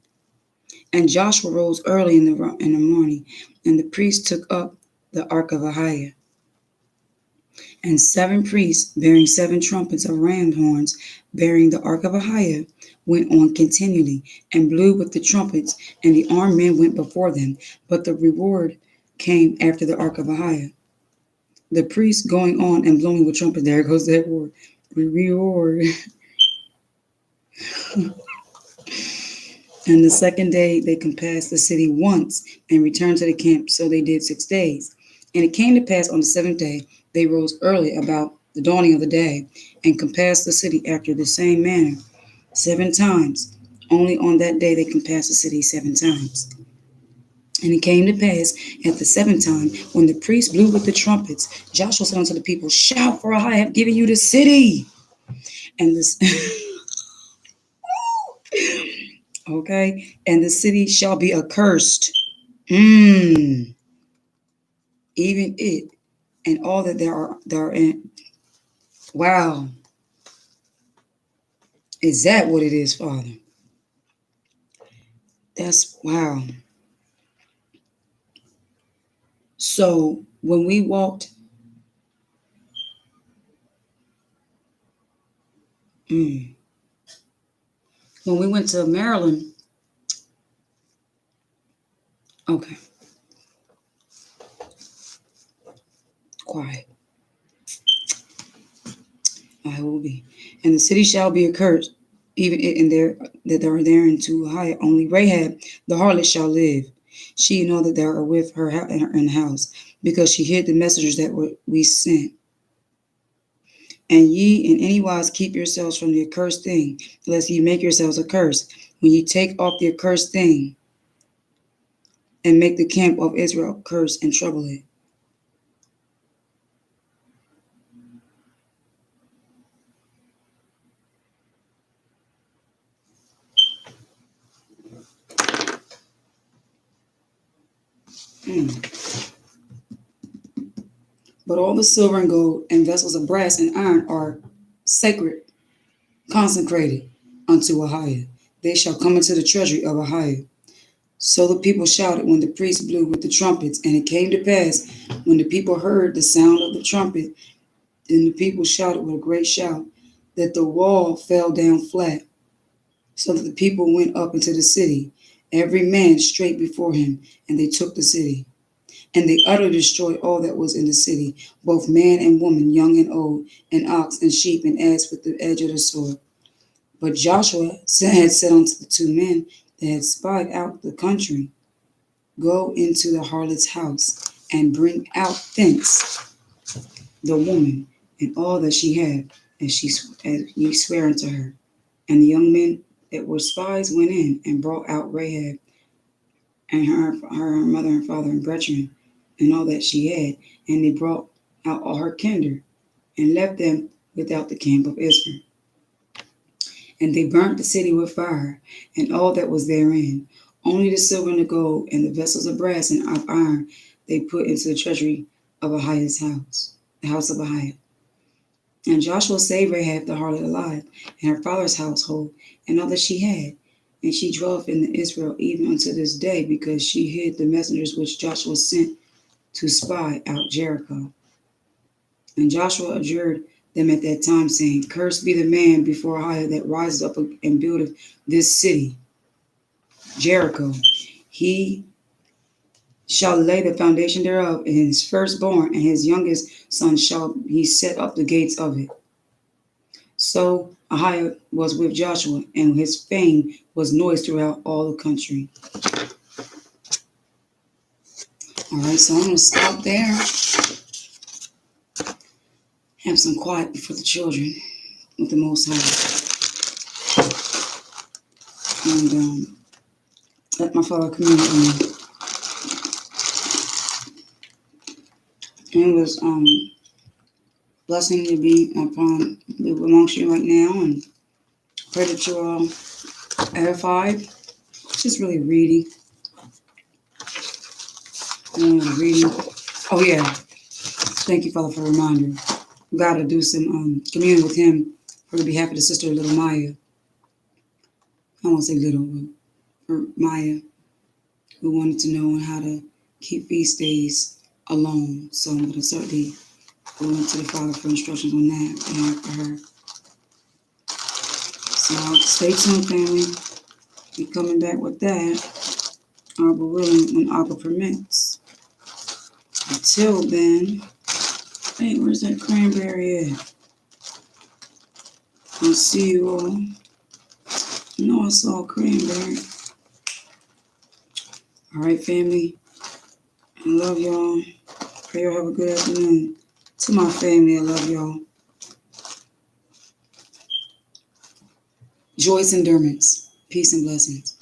And Joshua rose early in the morning, and the priests took up the ark of Ahiah. And 7 priests, bearing 7 trumpets of ram horns, bearing the ark of Ahiah, went on continually, and blew with the trumpets, and the armed men went before them. But the reward came after the ark of Ahiah. The priests going on and blowing with trumpets, there goes that word, reward. And the second day they compassed the city once, and returned to the camp. So they did 6 days. And it came to pass on the 7th day, they rose early about the dawning of the day, and compassed the city after the same manner 7 times. Only on that day they compassed the city 7 times. And it came to pass at the 7th time, when the priests blew with the trumpets, Joshua said unto the people, shout, for I have given you the city. And this, okay, and the city shall be accursed. Even it and all that there are in. Wow. Is that what it is, Father? That's wow. So when we walked, when we went to Maryland, okay, quiet. I will be. And the city shall be accursed, even it and there that are therein too high. Only Rahab, the harlot, shall live. She and all that there are with her in the house, because she hid the messengers that we sent. And ye in any wise keep yourselves from the accursed thing, lest ye make yourselves accursed. When ye take off the accursed thing, and make the camp of Israel curse and trouble it. But all the silver and gold and vessels of brass and iron are sacred, consecrated unto Ahiah. They shall come into the treasury of Ahiah. So the people shouted when the priests blew with the trumpets. And it came to pass, when the people heard the sound of the trumpet, then the people shouted with a great shout, that the wall fell down flat, so that the people went up into the city, every man straight before him, and they took the city. And they utterly destroyed all that was in the city, both man and woman, young and old, and ox and sheep and ass with the edge of the sword. But Joshua had said unto the 2 men that had spied out the country, go into the harlot's house, and bring out thence the woman and all that she had, as ye swear unto her, and the young men that were spies went in and brought out Rahab and her mother and father and brethren and all that she had, and they brought out all her kindred and left them without the camp of Israel. And they burnt the city with fire, and all that was therein. Only the silver and the gold, and the vessels of brass and of iron, they put into the treasury of Ahiah's house, the house of Ahiah. And Joshua saved Rahab the harlot alive, and her father's household, and all that she had. And she dwelleth in Israel even unto this day, because she hid the messengers which Joshua sent to spy out Jericho. And Joshua adjured them at that time, saying, Cursed be the man before Ahiah that rises up and buildeth this city, Jericho. He shall lay the foundation thereof, and his firstborn and his youngest son shall he set up the gates of it. So Ahiah was with Joshua, and his fame was noised throughout all the country. All right, so I'm going to stop there. Have some quiet before the children with the Most High. And let my Father communicate with me. And it was blessing to be amongst you right now, and pray that you're all edified. Just really reading. Reading. Oh yeah. Thank you, Father, for the reminder. Got to do some communion with him for the behalf of the sister, little Maya. I won't say little, but for Maya, who wanted to know how to keep feast days alone. So I'm going to certainly go into the Father for instructions on that for her. So stay tuned, family. Be coming back with that, Abba willing, when Abba permits. Until then, hey, where's that cranberry at? I'll see you all. I saw a cranberry. All right, family. I love y'all. Pray y'all have a good afternoon. To my family, I love y'all. Joyous endurance. Peace and blessings.